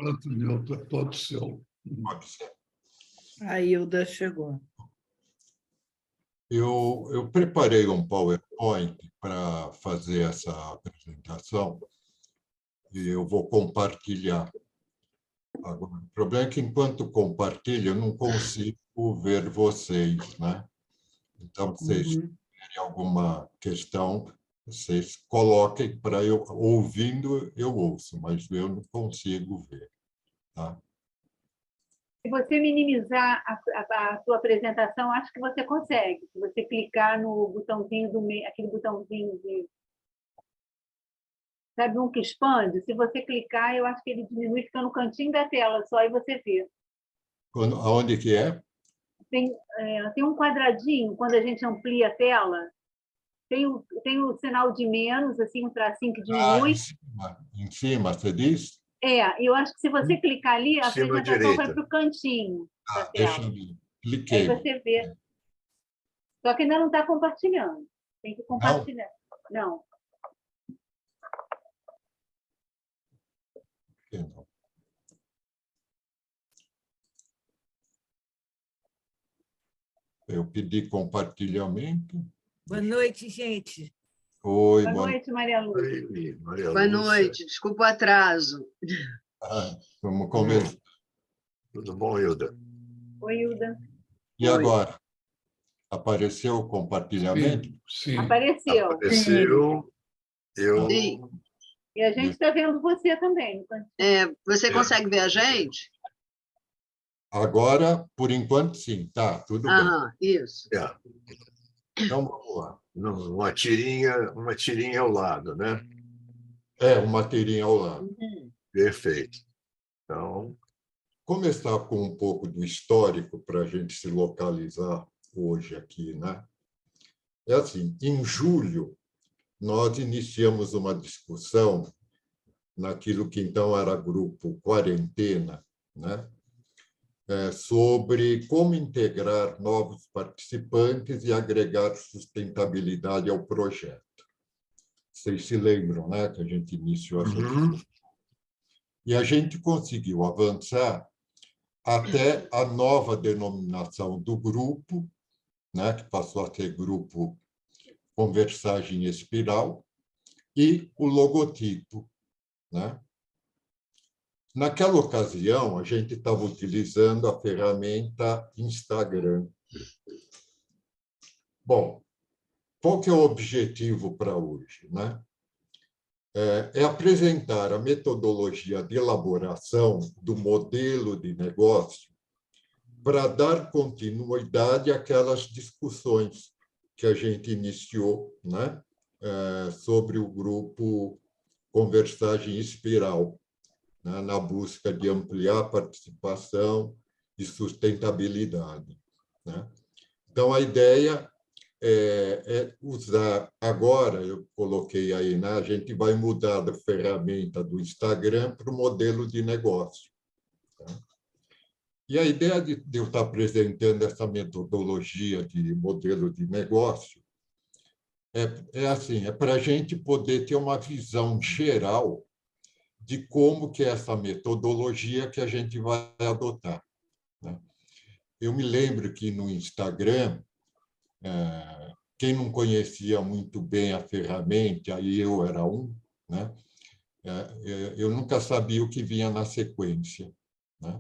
Pronto, Nilton, é todo seu. Pode ser. A Hilda chegou. Eu preparei um PowerPoint para fazer essa apresentação e eu vou compartilhar. Agora, o problema é que, enquanto compartilho, eu não consigo ver vocês, né? Então, se vocês tiverem alguma questão, vocês coloquem para eu, ouvindo, eu ouço, mas eu não consigo ver. Tá? Se você minimizar a sua apresentação, acho que você consegue. Se você clicar no botãozinho do meio, aquele botãozinho de... Sabe um que expande? Se você clicar, eu acho que ele diminui, fica no cantinho da tela, só aí você vê. Aonde que é? Tem um quadradinho, quando a gente amplia a tela, tem o sinal de menos, assim, um tracinho que diminui. Em cima, você diz? Eu acho que se você clicar ali, a Cima apresentação vai direita. para o cantinho da Deixa tela. eu ver. Cliquei. Aí você vê. Só que ainda não está compartilhando. Tem que compartilhar. Não. Não. Eu pedi compartilhamento. Boa noite, gente. Oi, Boa noite, Maria Lúcia. Oi, Maria Boa Lúcia. noite, desculpa o atraso. Vamos conversar. Tudo bom, Hilda? Oi, Hilda. E agora? Apareceu o compartilhamento? Sim. Apareceu. Apareceu. Eu... Sim. E a gente está vendo você também. Você consegue ver a gente? Agora, por enquanto, sim. Tá, tudo bem. Aham, isso. É, Então, vamos lá. uma tirinha ao lado, né? Uma tirinha ao lado. Perfeito. Então, Começar com um pouco do histórico para a gente se localizar hoje aqui, né? É assim, em julho, nós iniciamos uma discussão naquilo que então era grupo Quarentena, né? Sobre como integrar novos participantes e agregar sustentabilidade ao projeto. Vocês se lembram, né, que a gente iniciou essa discussão? E a gente conseguiu avançar até a nova denominação do grupo, né, que passou a ser Grupo Conversagem Espiral, e o logotipo, né? Naquela ocasião, a gente estava utilizando a ferramenta Instagram. Bom, qual que é o objetivo para hoje, né? É apresentar a metodologia de elaboração do modelo de negócio para dar continuidade àquelas discussões que a gente iniciou, né? Sobre o grupo Conversagem Espiral, né? Na busca de ampliar a participação e sustentabilidade, né? Então, a ideia é usar, agora, eu coloquei aí, né? A gente vai mudar da ferramenta do Instagram para o modelo de negócio. Tá? E a ideia de eu estar apresentando essa metodologia de modelo de negócio é para a gente poder ter uma visão geral de como que é essa metodologia que a gente vai adotar, né? Eu me lembro que no Instagram, quem não conhecia muito bem a ferramenta, aí eu era um, né? Eu nunca sabia o que vinha na sequência, né?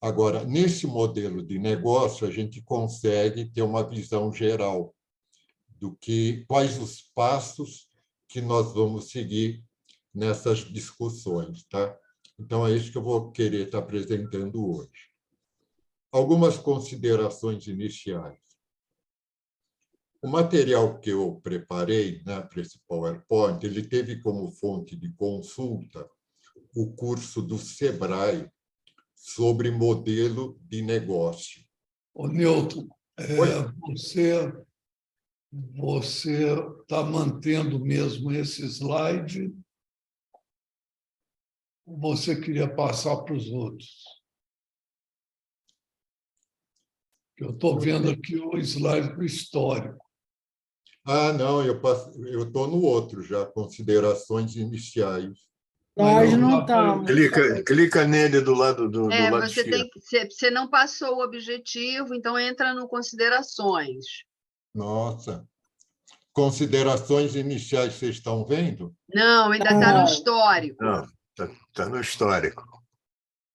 Agora, nesse modelo de negócio, a gente consegue ter uma visão geral quais os passos que nós vamos seguir nessas discussões, tá? Então, é isso que eu vou querer estar apresentando hoje. Algumas considerações iniciais. O material que eu preparei, né, para esse PowerPoint, ele teve como fonte de consulta o curso do Sebrae sobre modelo de negócio. Ô, Nilton, você está mantendo mesmo esse slide ou você queria passar para os outros? Eu estou vendo aqui o slide do histórico. Não, eu estou no outro já, considerações iniciais. Nós Mas não dá para eu- estamos. Clica nele do lado Você esquerdo. você não passou o objetivo, então entra no considerações. Nossa. Considerações iniciais, vocês estão vendo? Não, ainda está no Não. histórico. Não, tá no histórico.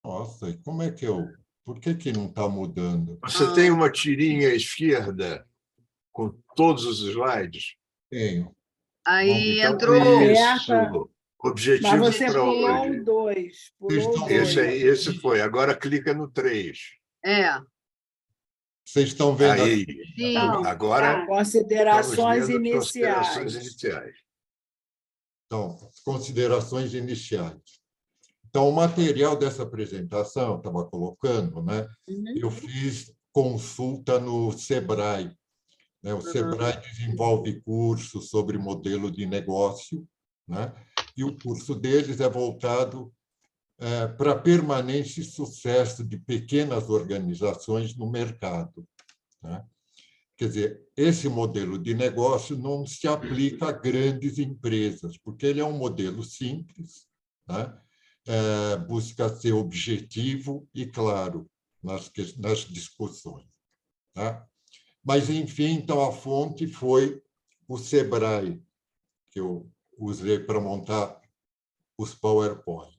Nossa, e como é que eu... Por que não está mudando? Você tem uma tirinha à esquerda com todos os slides? Tenho. Aí Então, entrou. isso. Mas Objetivos você para pulou hoje. o 2. Pulou o Vocês estão- 2. Esse foi. Agora clica no 3. Vocês estão vendo Aí. Sim. Então, Agora tá. Considerações estamos vendo as considerações iniciais. iniciais. Então, as considerações iniciais. Então, o material dessa apresentação, eu estava colocando, né? Eu fiz consulta no Sebrae. Né? O Sebrae desenvolve cursos sobre modelo de negócio, né? E o curso deles é voltado para permanência e sucesso de pequenas organizações no mercado. Né? Quer dizer, esse modelo de negócio não se aplica a grandes empresas, porque ele é um modelo simples, né? Busca ser objetivo e claro nas discussões. Tá? Mas, enfim, então, a fonte foi o Sebrae, que eu usei para montar os PowerPoint.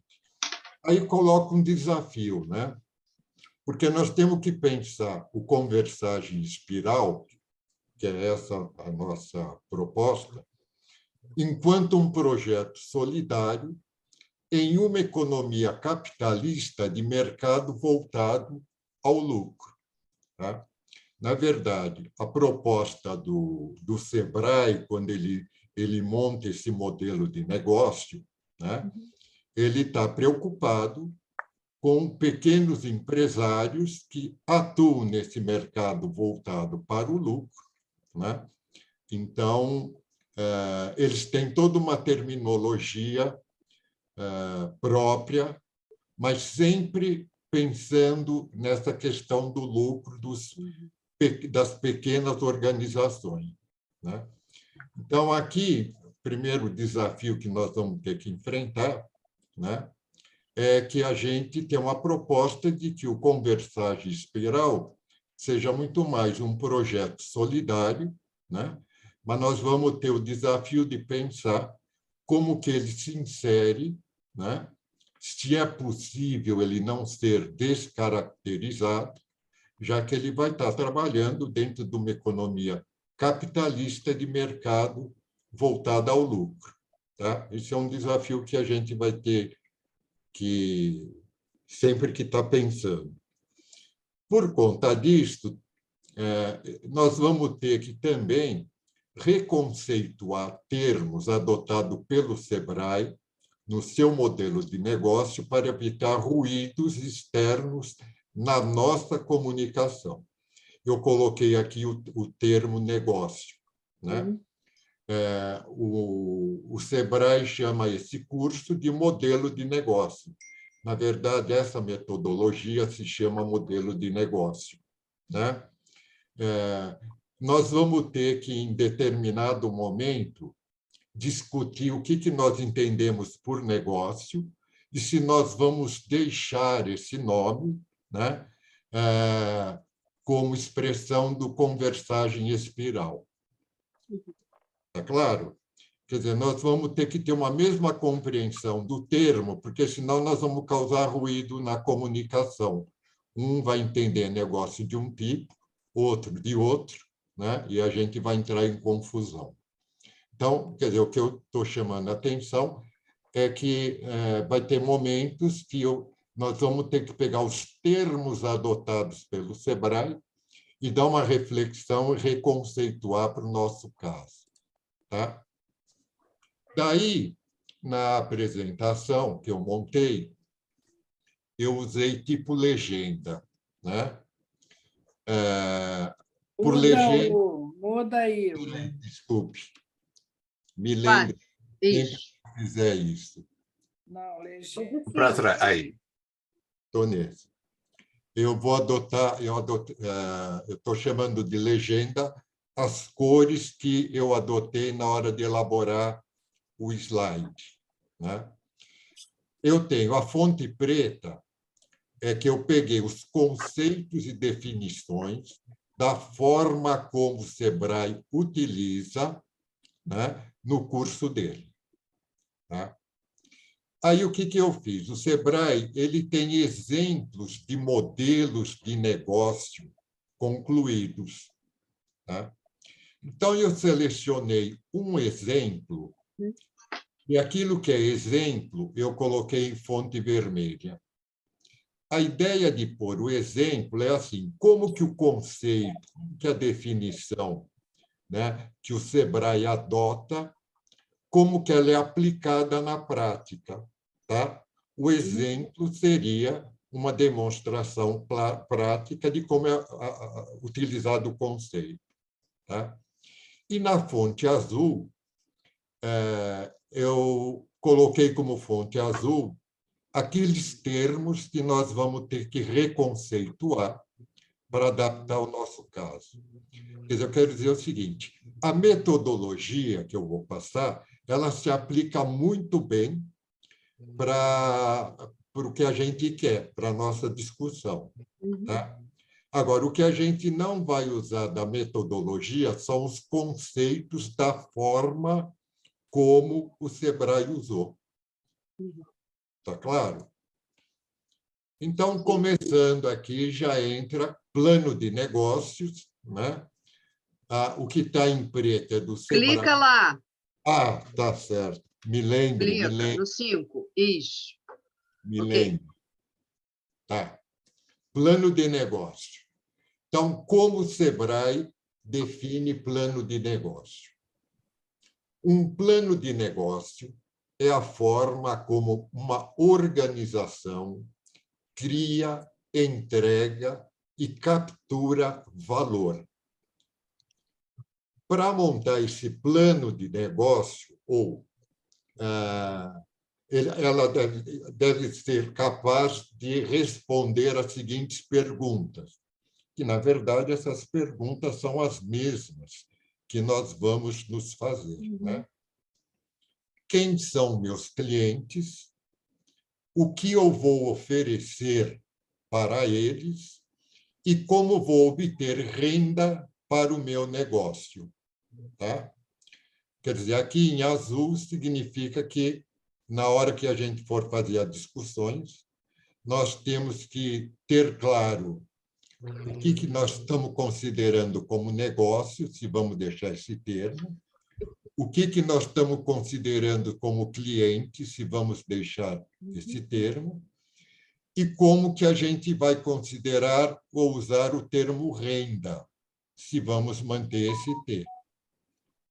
Aí coloco um desafio, né? Porque nós temos que pensar o conversagem espiral, que é essa a nossa proposta, enquanto um projeto solidário em uma economia capitalista de mercado voltado ao lucro. Tá? Na verdade, a proposta do Sebrae, quando ele monta esse modelo de negócio, né? Ele está preocupado com pequenos empresários que atuam nesse mercado voltado para o lucro, né? Então, eles têm toda uma terminologia própria, mas sempre pensando nessa questão do lucro das pequenas organizações. Né? Então, aqui, o primeiro desafio que nós vamos ter que enfrentar, né, é que a gente tem uma proposta de que o Conversagem Espiral seja muito mais um projeto solidário, né? Mas nós vamos ter o desafio de pensar como que ele se insere, né? Se é possível ele não ser descaracterizado, já que ele vai estar trabalhando dentro de uma economia capitalista de mercado voltada ao lucro. Tá? Esse é um desafio que a gente vai ter que sempre que está pensando. Por conta disso, nós vamos ter que também reconceituar termos adotados pelo Sebrae no seu modelo de negócio para evitar ruídos externos na nossa comunicação. Eu coloquei aqui o termo negócio, né? O Sebrae chama esse curso de modelo de negócio. Na verdade, essa metodologia se chama modelo de negócio, né? Nós vamos ter que, em determinado momento, discutir o que nós entendemos por negócio e se nós vamos deixar esse nome, né, como expressão do Conversagem Espiral. Tá claro? Quer dizer, nós vamos ter que ter uma mesma compreensão do termo, porque senão nós vamos causar ruído na comunicação. Um vai entender negócio de um tipo, outro de outro, né? E a gente vai entrar em confusão. Então, quer dizer, o que eu estou chamando a atenção é que vai ter momentos que nós vamos ter que pegar os termos adotados pelo Sebrae e dar uma reflexão e reconceituar para o nosso caso. Tá? Daí, na apresentação que eu montei, eu usei tipo legenda. Né? Por legenda... Muda aí. Desculpe. Me lembre sempre que fizer isso. Não, legenda. Para trás. Aí. Estou nesse. Eu vou adotar, eu estou chamando de legenda as cores que eu adotei na hora de elaborar o slide. Né? eu tenho a fonte preta, é que eu peguei os conceitos e definições da forma como o Sebrae utiliza, né, no curso dele. Tá? Aí, o que eu fiz? O Sebrae ele tem exemplos de modelos de negócio concluídos. Tá? Então, eu selecionei um exemplo, e aquilo que é exemplo, eu coloquei em fonte vermelha. A ideia de pôr o exemplo é assim, como que o conceito, que a definição, né, que o Sebrae adota, como que ela é aplicada na prática. Tá? O exemplo seria uma demonstração prática de como é utilizado o conceito. Tá? E na fonte azul, eu coloquei como fonte azul aqueles termos que nós vamos ter que reconceituar para adaptar ao nosso caso. Quer dizer, eu quero dizer o seguinte, a metodologia que eu vou passar, ela se aplica muito bem para o que a gente quer, para a nossa discussão. Tá? Agora, o que a gente não vai usar da metodologia são os conceitos da forma como o Sebrae usou. Está claro? Então, começando aqui, já entra plano de negócios, né? O que está em preto é do Sebrae. Clica lá, Ah, tá certo. Me lembre, clica no 5. Isso. me Ok. lembre. Tá. Plano de negócio. Então, como o Sebrae define plano de negócio? Um plano de negócio é a forma como uma organização cria, entrega e captura valor. Para montar esse plano de negócio, ela deve ser capaz de responder as seguintes perguntas, que, na verdade, essas perguntas são as mesmas que nós vamos nos fazer. Né? Quem são meus clientes? O que eu vou oferecer para eles? E como vou obter renda para o meu negócio? Tá? Quer dizer, aqui em azul significa que, na hora que a gente for fazer as discussões, nós temos que ter claro o que nós estamos considerando como negócio, se vamos deixar esse termo, o que nós estamos considerando como cliente, se vamos deixar esse termo, e como que a gente vai considerar ou usar o termo renda, se vamos manter esse termo.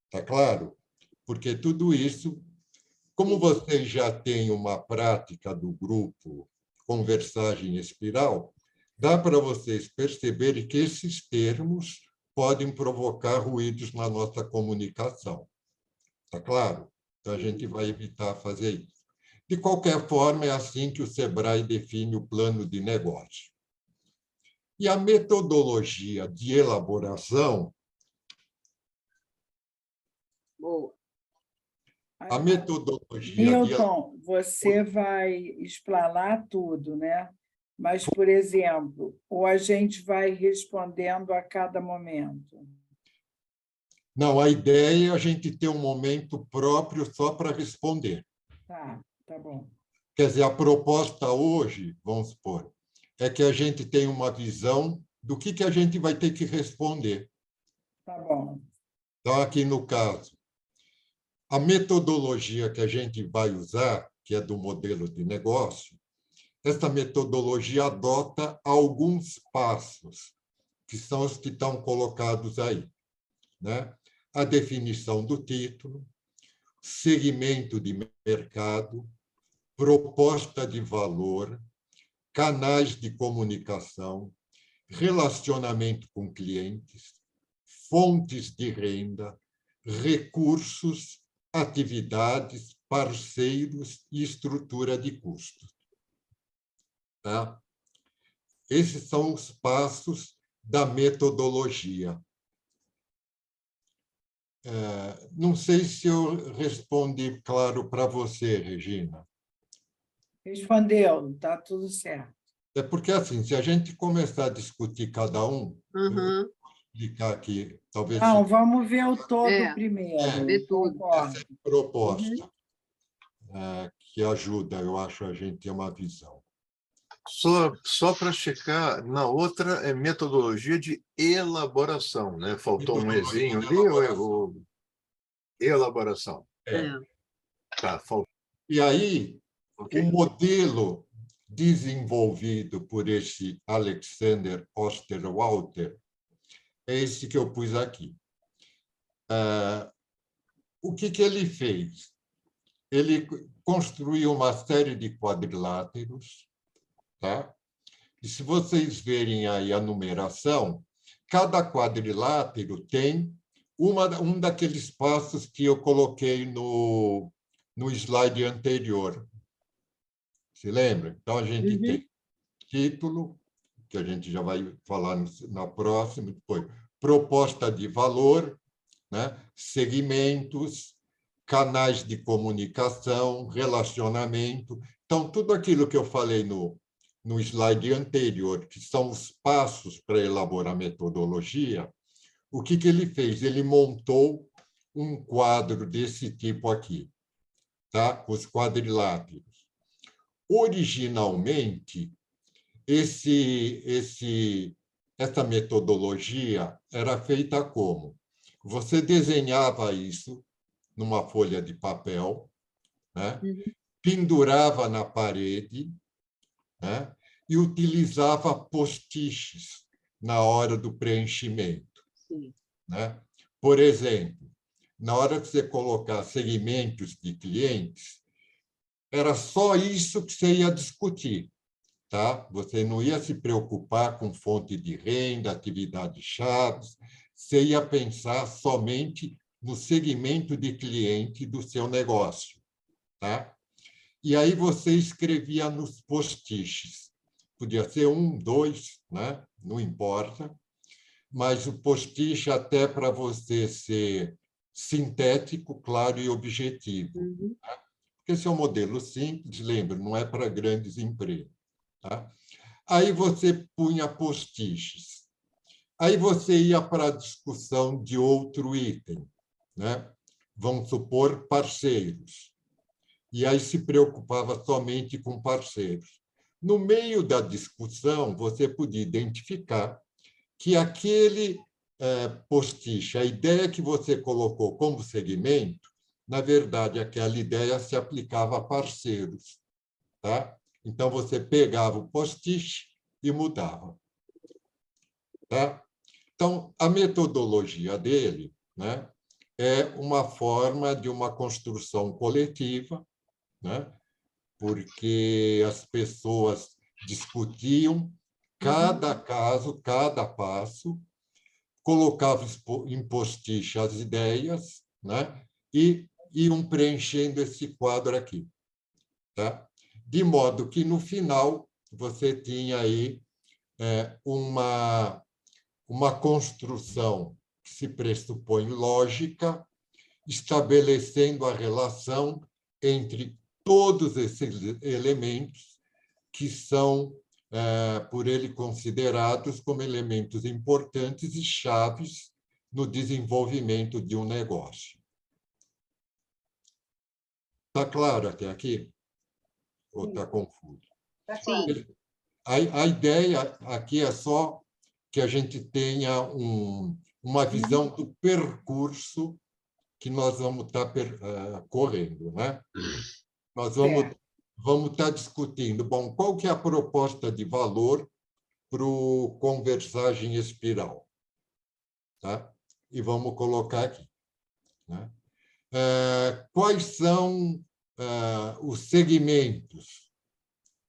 Está claro? Porque tudo isso, como vocês já têm uma prática do grupo Conversagem Espiral, dá para vocês perceberem que esses termos podem provocar ruídos na nossa comunicação. Está claro? Então, a gente vai evitar fazer isso. De qualquer forma, é assim que o Sebrae define o plano de negócio. E a metodologia de elaboração, Boa. a metodologia de Milton, você vai explanar tudo, né? Mas, por exemplo, ou a gente vai respondendo a cada momento? Não, a ideia é a gente ter um momento próprio só para responder. Tá bom. Quer dizer, a proposta hoje, vamos supor, é que a gente tenha uma visão do que a gente vai ter que responder. Tá bom. Então, aqui no caso, a metodologia que a gente vai usar, que é do modelo de negócio, essa metodologia adota alguns passos, que são os que estão colocados aí. Né? A definição do título, segmento de mercado, proposta de valor, canais de comunicação, relacionamento com clientes, fontes de renda, recursos, atividades, parceiros e estrutura de custos. Tá? Esses são os passos da metodologia. Não sei se eu respondi claro para você, Regina. Respondeu, está tudo certo. É porque, assim, se a gente começar a discutir cada um, eu vou Uhum. explicar aqui, talvez Não, vamos ver o todo É, primeiro. ver tudo. Concordo. proposta que ajuda, eu acho, a gente ter uma visão. Só para checar, na outra é metodologia de elaboração, né? Faltou um ezinho ali, ou elaboração. É. Tá, faltou. E aí, Ok. o modelo desenvolvido por esse Alexander Osterwalder é esse que eu pus aqui. O que ele fez? Ele construiu uma série de quadriláteros, tá? E se vocês verem aí a numeração, cada quadrilátero tem um daqueles passos que eu coloquei no slide anterior. Se lembra? Então, a gente tem título, que a gente já vai falar na próxima, depois proposta de valor, né? Segmentos, canais de comunicação, relacionamento. Então, tudo aquilo que eu falei no slide anterior, que são os passos para elaborar metodologia, o que ele fez? Ele montou um quadro desse tipo aqui, tá? Com os quadriláteros. Originalmente, essa metodologia era feita como? Você desenhava isso numa folha de papel, né? Pendurava na parede, né? E utilizava postiches na hora do preenchimento. Sim. Né? Por exemplo, na hora que você colocar segmentos de clientes, era só isso que você ia discutir. Tá? Você não ia se preocupar com fonte de renda, atividades-chave, você ia pensar somente no segmento de cliente do seu negócio. Tá? E aí você escrevia nos postiches. Podia ser 1, 2, né? Não importa, mas o postiche até para você ser sintético, claro e objetivo. Tá? Porque esse é um modelo simples, lembra, não é para grandes empresas. Tá? Aí você punha postiches. Aí você ia para a discussão de outro item, né? Vamos supor parceiros. E aí se preocupava somente com parceiros. No meio da discussão, você podia identificar que aquele postiche, a ideia que você colocou como segmento, na verdade, aquela ideia se aplicava a parceiros. Tá? Então, você pegava o postiche e mudava. Tá? Então, a metodologia dele, né, é uma forma de uma construção coletiva, né, porque as pessoas discutiam cada caso, cada passo, colocavam em postiche as ideias, né, e iam preenchendo esse quadro aqui. Tá? De modo que, no final, você tinha aí uma construção que se pressupõe lógica, estabelecendo a relação entre todos esses elementos que são, por ele, considerados como elementos importantes e chaves no desenvolvimento de um negócio. Está claro até aqui? Ou está confuso? Sim. A ideia aqui é só que a gente tenha uma visão do percurso que nós vamos estar correndo, né? Nós vamos estar discutindo, bom, qual que é a proposta de valor para o conversagem espiral, tá? E vamos colocar aqui, né? Quais são os segmentos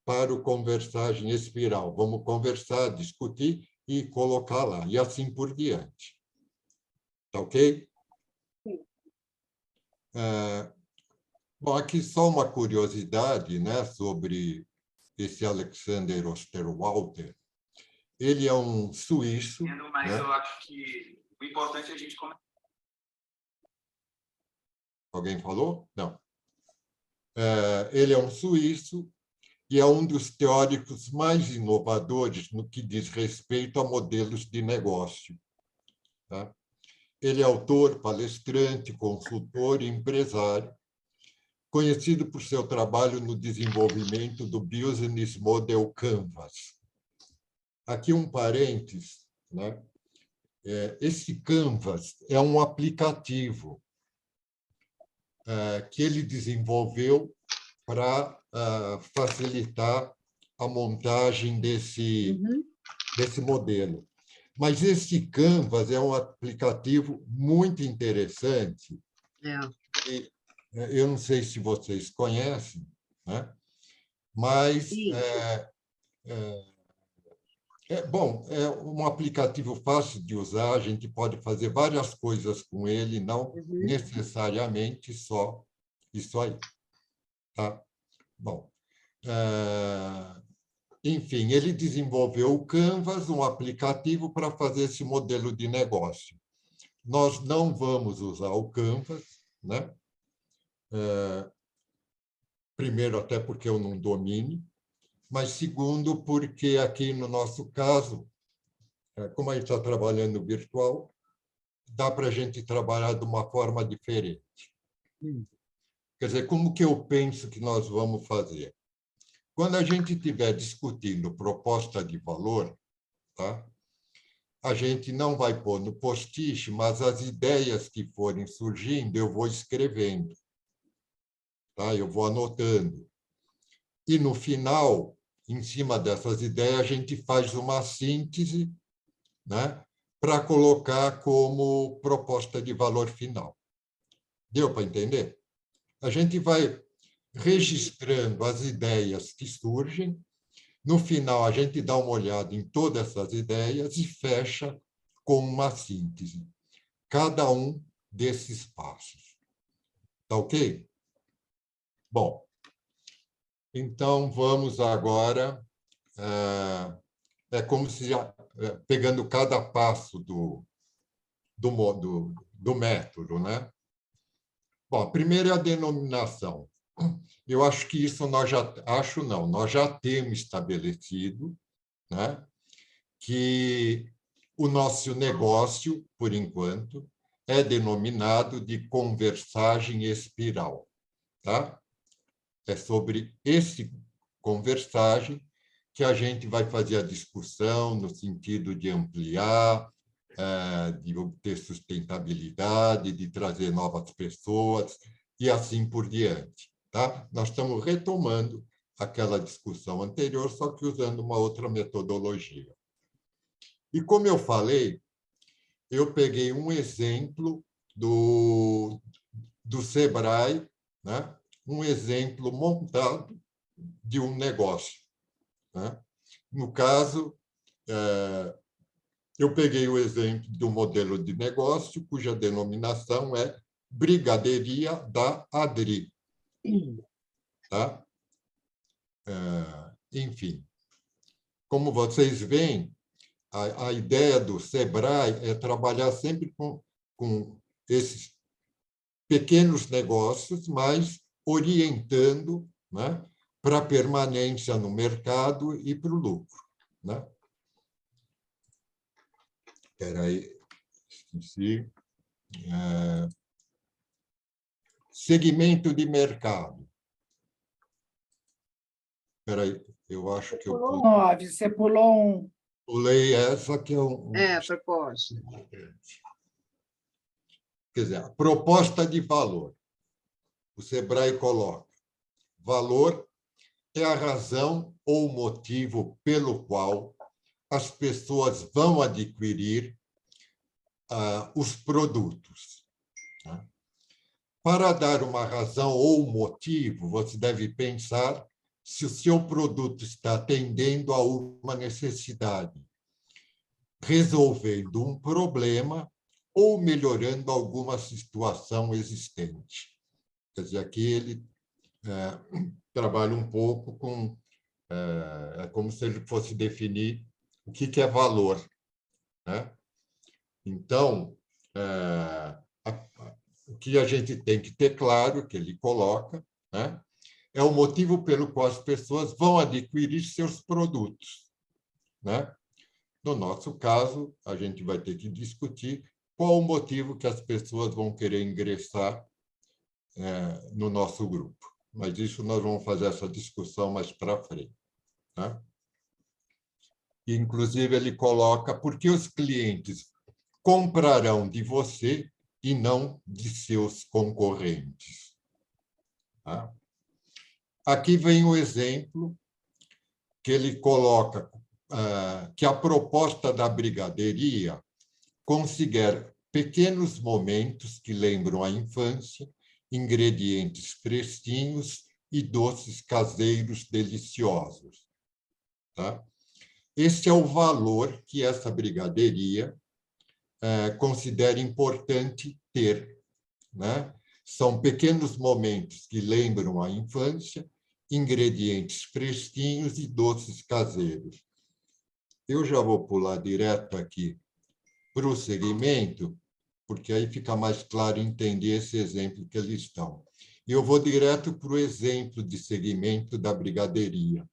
para o conversagem espiral? Vamos conversar, discutir e colocar lá, e assim por diante. Tá ok? Sim. Bom, aqui só uma curiosidade, né, sobre esse Alexander Osterwalder. Ele é um suíço. Mas né? eu acho que o importante é a gente começar. Alguém falou? Não. Ele é um suíço e é um dos teóricos mais inovadores no que diz respeito a modelos de negócio. Tá? Ele é autor, palestrante, consultor e empresário, conhecido por seu trabalho no desenvolvimento do Business Model Canvas. Aqui um parênteses, né? Esse Canvas é um aplicativo que ele desenvolveu para facilitar a montagem desse modelo. Mas esse Canvas é um aplicativo muito interessante. E, eu não sei se vocês conhecem, né? Mas bom, é um aplicativo fácil de usar, a gente pode fazer várias coisas com ele, não necessariamente só isso aí. Tá? Bom, enfim, ele desenvolveu o Canvas, um aplicativo para fazer esse modelo de negócio. Nós não vamos usar o Canvas, né? Primeiro, até porque eu não domino, mas segundo, porque aqui no nosso caso, como a gente está trabalhando virtual, dá para a gente trabalhar de uma forma diferente. Quer dizer, como que eu penso que nós vamos fazer? Quando a gente estiver discutindo proposta de valor, tá? A gente não vai pôr no post-it, mas as ideias que forem surgindo, eu vou escrevendo. Tá? Eu vou anotando. E, no final, em cima dessas ideias, a gente faz uma síntese, né, para colocar como proposta de valor final. Deu para entender? A gente vai registrando as ideias que surgem. No final, a gente dá uma olhada em todas essas ideias e fecha com uma síntese. Cada um desses passos. Tá ok? Bom, então vamos agora... É como se, pegando cada passo do método, né? Bom, a primeira é a denominação. Eu acho que isso nós já temos estabelecido, né? Que o nosso negócio, por enquanto, é denominado de conversagem espiral, tá? É sobre esse conversagem que a gente vai fazer a discussão no sentido de ampliar, de obter sustentabilidade, de trazer novas pessoas e assim por diante. Tá? Nós estamos retomando aquela discussão anterior, só que usando uma outra metodologia. E, como eu falei, eu peguei um exemplo do Sebrae, né? Um exemplo montado de um negócio. Né? No caso, eu peguei o exemplo do modelo de negócio, cuja denominação é Brigadeiria da Adri. Tá? Enfim, como vocês veem, a ideia do Sebrae é trabalhar sempre com esses pequenos negócios, mas orientando, né, para a permanência no mercado e para o lucro. Né? Espera aí, esqueci. Segmento de mercado. Espera aí, eu acho que eu Pulou 9, você pulou 1. pulei essa, que é proposta. Quer dizer, a proposta de valor. O Sebrae coloca: valor é a razão ou motivo pelo qual as pessoas vão adquirir os produtos. Tá? Para dar uma razão ou motivo, você deve pensar se o seu produto está atendendo a uma necessidade, resolvendo um problema ou melhorando alguma situação existente. Quer dizer, aqui ele trabalha um pouco com... É como se ele fosse definir o que é valor. Né? Então, o que a gente tem que ter claro, que ele coloca, né, é o motivo pelo qual as pessoas vão adquirir seus produtos, né? No nosso caso, a gente vai ter que discutir qual o motivo que as pessoas vão querer ingressar no nosso grupo. Mas isso nós vamos fazer essa discussão mais para frente, né? Inclusive, ele coloca por que os clientes comprarão de você e não de seus concorrentes. Tá? Aqui vem o exemplo que ele coloca, que a proposta da brigadeiria considera pequenos momentos que lembram a infância, ingredientes fresquinhos e doces caseiros deliciosos. Tá? Esse é o valor que essa brigadeiria considera importante ter, né? São pequenos momentos que lembram a infância, ingredientes fresquinhos e doces caseiros. Eu já vou pular direto aqui para o segmento, porque aí fica mais claro entender esse exemplo que eles estão. E eu vou direto para o exemplo de segmento da brigadeiria.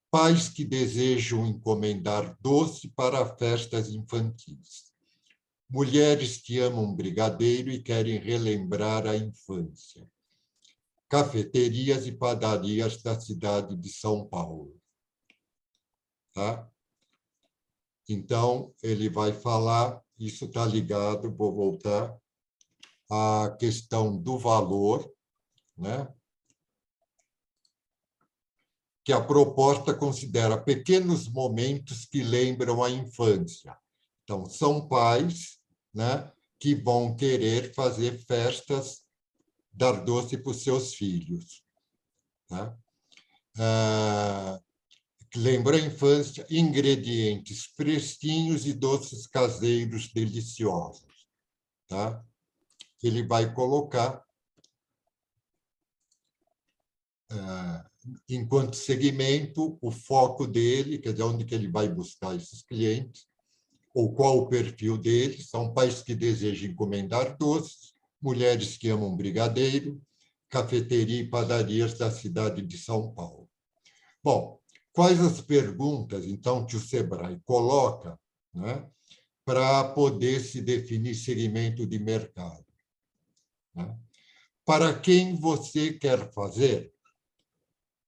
Pais que desejam encomendar doce para festas infantis. Mulheres que amam brigadeiro e querem relembrar a infância. Cafeterias e padarias da cidade de São Paulo. Tá? Então, ele vai falar, isso está ligado, vou voltar, à questão do valor, né? Que a proposta considera pequenos momentos que lembram a infância. Então, são pais, né, que vão querer fazer festas, dar doce para os seus filhos. Né? Lembra a infância, ingredientes fresquinhos e doces caseiros deliciosos. Tá? Ele vai colocar, enquanto segmento, o foco dele, quer dizer, onde que ele vai buscar esses clientes, ou qual o perfil deles. São pais que desejam encomendar doces, mulheres que amam brigadeiro, cafeteria e padarias da cidade de São Paulo. Bom, quais as perguntas, então, que o Sebrae coloca, né, para poder se definir segmento de mercado? Né? Para quem você quer fazer?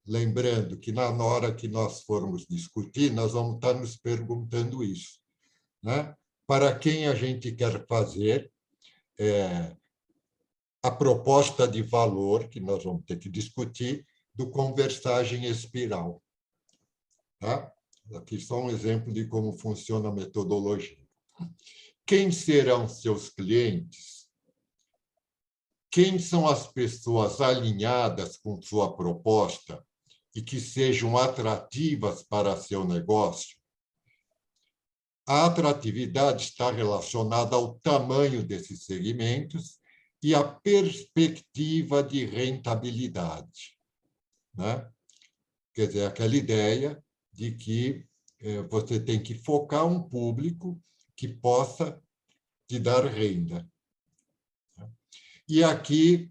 Lembrando que, na hora que nós formos discutir, nós vamos estar nos perguntando isso. Né? Para quem a gente quer fazer a proposta de valor, que nós vamos ter que discutir, do conversagem espiral. Tá? Aqui só um exemplo de como funciona a metodologia. Quem serão seus clientes? Quem são as pessoas alinhadas com sua proposta e que sejam atrativas para seu negócio? A atratividade está relacionada ao tamanho desses segmentos e à perspectiva de rentabilidade. Né? Quer dizer, aquela ideia de que você tem que focar um público que possa te dar renda. E aqui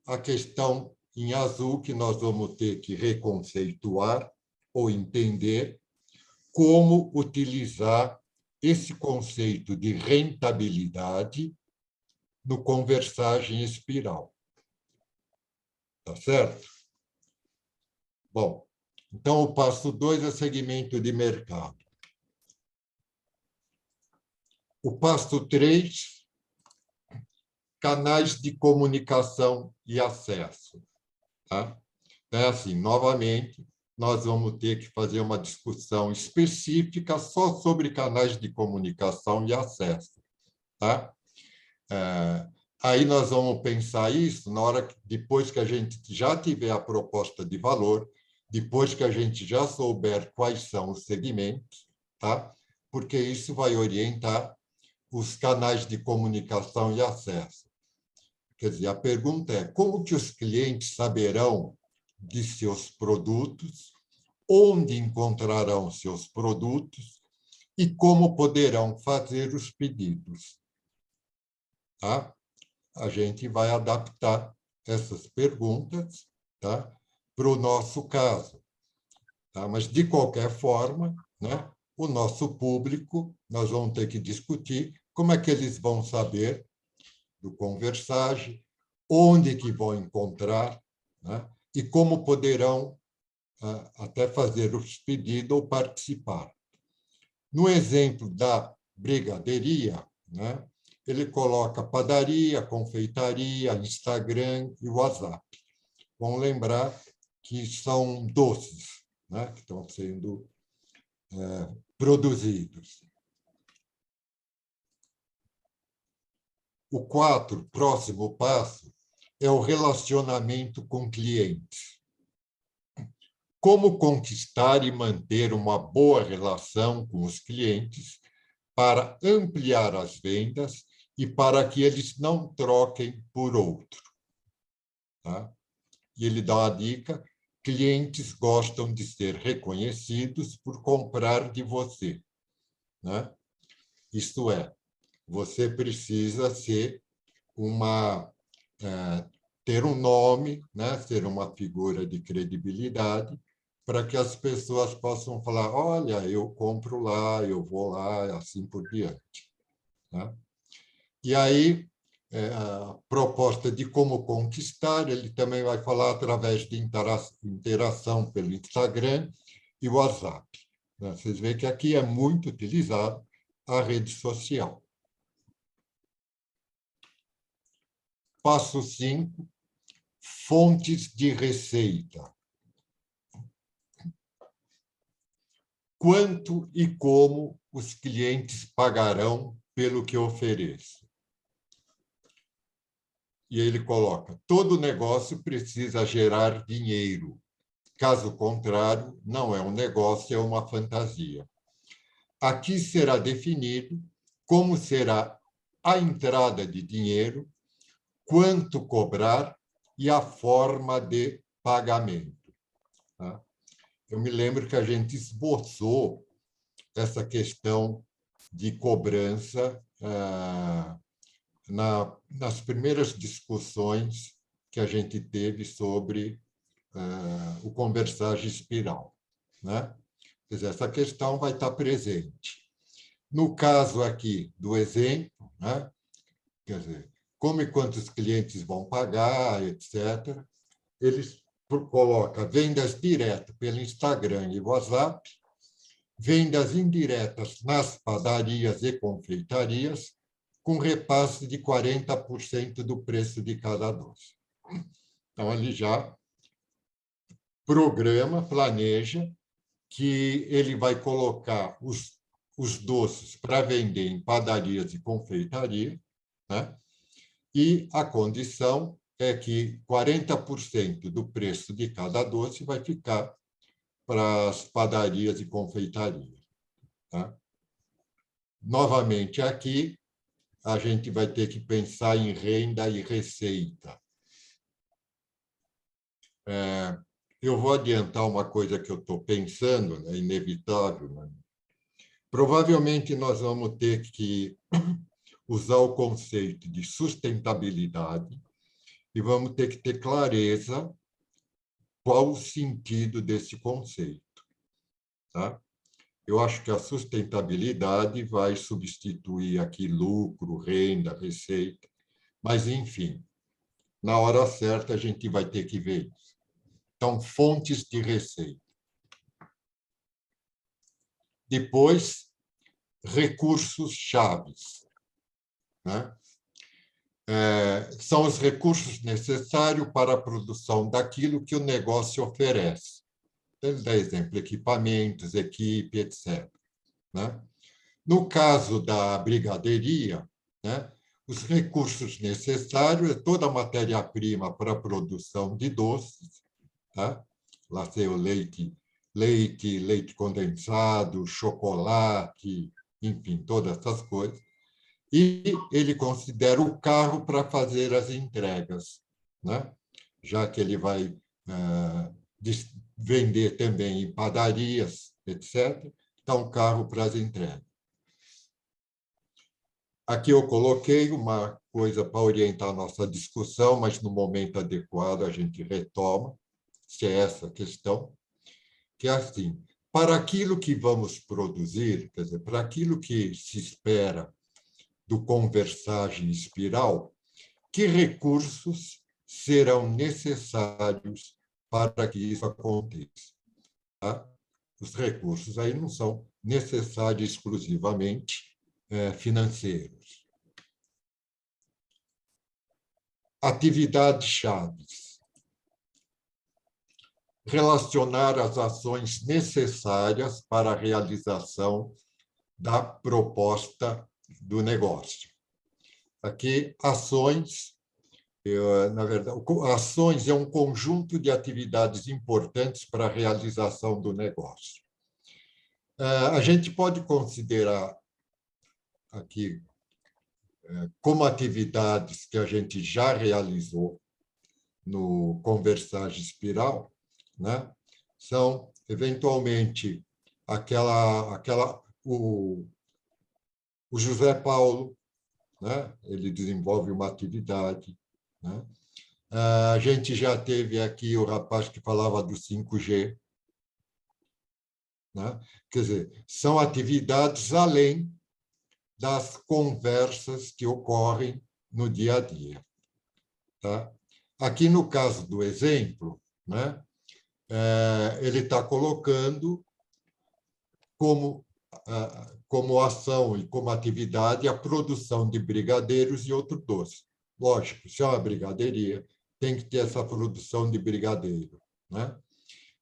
a questão em azul que nós vamos ter que reconceituar ou entender como utilizar esse conceito de rentabilidade no conversagem espiral. Tá certo? Bom, então o passo 2 é segmento de mercado. O passo 3, canais de comunicação e acesso. Tá? Então, assim, novamente, nós vamos ter que fazer uma discussão específica só sobre canais de comunicação e acesso. Tá? Aí nós vamos pensar isso na hora depois que a gente já tiver a proposta de valor, depois que a gente já souber quais são os segmentos, tá? Porque isso vai orientar os canais de comunicação e acesso. Quer dizer, a pergunta é como que os clientes saberão de seus produtos, onde encontrarão seus produtos e como poderão fazer os pedidos. Tá? A gente vai adaptar essas perguntas, tá? para o nosso caso. Tá? Mas, de qualquer forma, né, o nosso público, nós vamos ter que discutir como é que eles vão saber do Conversage, onde que vão encontrar, né, e como poderão até fazer os pedidos ou participar. No exemplo da brigaderia, né, ele coloca padaria, confeitaria, Instagram e WhatsApp. Vamos lembrar que são doces, né, que estão sendo produzidos. O 4, próximo passo, é o relacionamento com clientes. Como conquistar e manter uma boa relação com os clientes para ampliar as vendas e para que eles não troquem por outro. Tá? E ele dá uma dica: clientes gostam de ser reconhecidos por comprar de você. Né? Isto é, você precisa ser ter um nome, né? Ser uma figura de credibilidade, para que as pessoas possam falar: olha, eu compro lá, eu vou lá, assim por diante. Né? E aí, a proposta de como conquistar, ele também vai falar através de interação pelo Instagram e WhatsApp. Né? Vocês veem que aqui é muito utilizado a rede social. Passo 5, fontes de receita. Quanto e como os clientes pagarão pelo que ofereço? E ele coloca: todo negócio precisa gerar dinheiro. Caso contrário, não é um negócio, é uma fantasia. Aqui será definido como será a entrada de dinheiro, quanto cobrar e a forma de pagamento. Tá? Eu me lembro que a gente esboçou essa questão de cobrança nas primeiras discussões que a gente teve sobre o Conversage Espiral. Né? Quer dizer, essa questão vai estar presente. No caso aqui do exemplo, né? Quer dizer, como e quantos clientes vão pagar, etc., eles colocam vendas diretas pelo Instagram e WhatsApp, vendas indiretas nas padarias e confeitarias, com repasse de 40% do preço de cada doce. Então, ele já programa, planeja que ele vai colocar os doces para vender em padarias e confeitaria, né? E a condição é que 40% do preço de cada doce vai ficar para as padarias e confeitarias. Tá? Novamente, aqui, a gente vai ter que pensar em renda e receita. Eu vou adiantar uma coisa que eu estou pensando, é inevitável. Né? Provavelmente, nós vamos ter que usar o conceito de sustentabilidade e vamos ter que ter clareza qual o sentido desse conceito. Tá? Eu acho que a sustentabilidade vai substituir aqui lucro, renda, receita, mas, enfim, na hora certa a gente vai ter que ver isso. Então, fontes de receita. Depois, recursos chaves. Né? São os recursos necessários para a produção daquilo que o negócio oferece. Ele dá exemplo: equipamentos, equipe, etc. Né? No caso da brigadeiria, né, os recursos necessários é toda a matéria-prima para a produção de doces, tá? Lá tem o leite condensado, chocolate, enfim, todas essas coisas. E ele considera o carro para fazer as entregas, né? Já que ele vai vender também em padarias, etc. Então, carro para as entregas. Aqui eu coloquei uma coisa para orientar a nossa discussão, mas no momento adequado a gente retoma. se é essa a questão, que é assim, para aquilo que vamos produzir, quer dizer, para aquilo que se espera do conversagem espiral, que recursos serão necessários para que isso aconteça? Tá? Os recursos aí não são necessários exclusivamente financeiros. Atividades-chaves. Relacionar as ações necessárias para a realização da proposta do negócio. Aqui, ações, na verdade, ações é um conjunto de atividades importantes para a realização do negócio. A gente pode considerar aqui como atividades que a gente já realizou no Conversagem Espiral, né? São, eventualmente, o José Paulo, né? Ele desenvolve uma atividade, né? A gente já teve aqui o rapaz que falava do 5G, né? Quer dizer, são atividades além das conversas que ocorrem no dia a dia. Tá? Aqui, no caso do exemplo, né? Ele está colocando como ação e como atividade a produção de brigadeiros e outro doce. Lógico, se é uma brigadeiria, tem que ter essa produção de brigadeiro, né?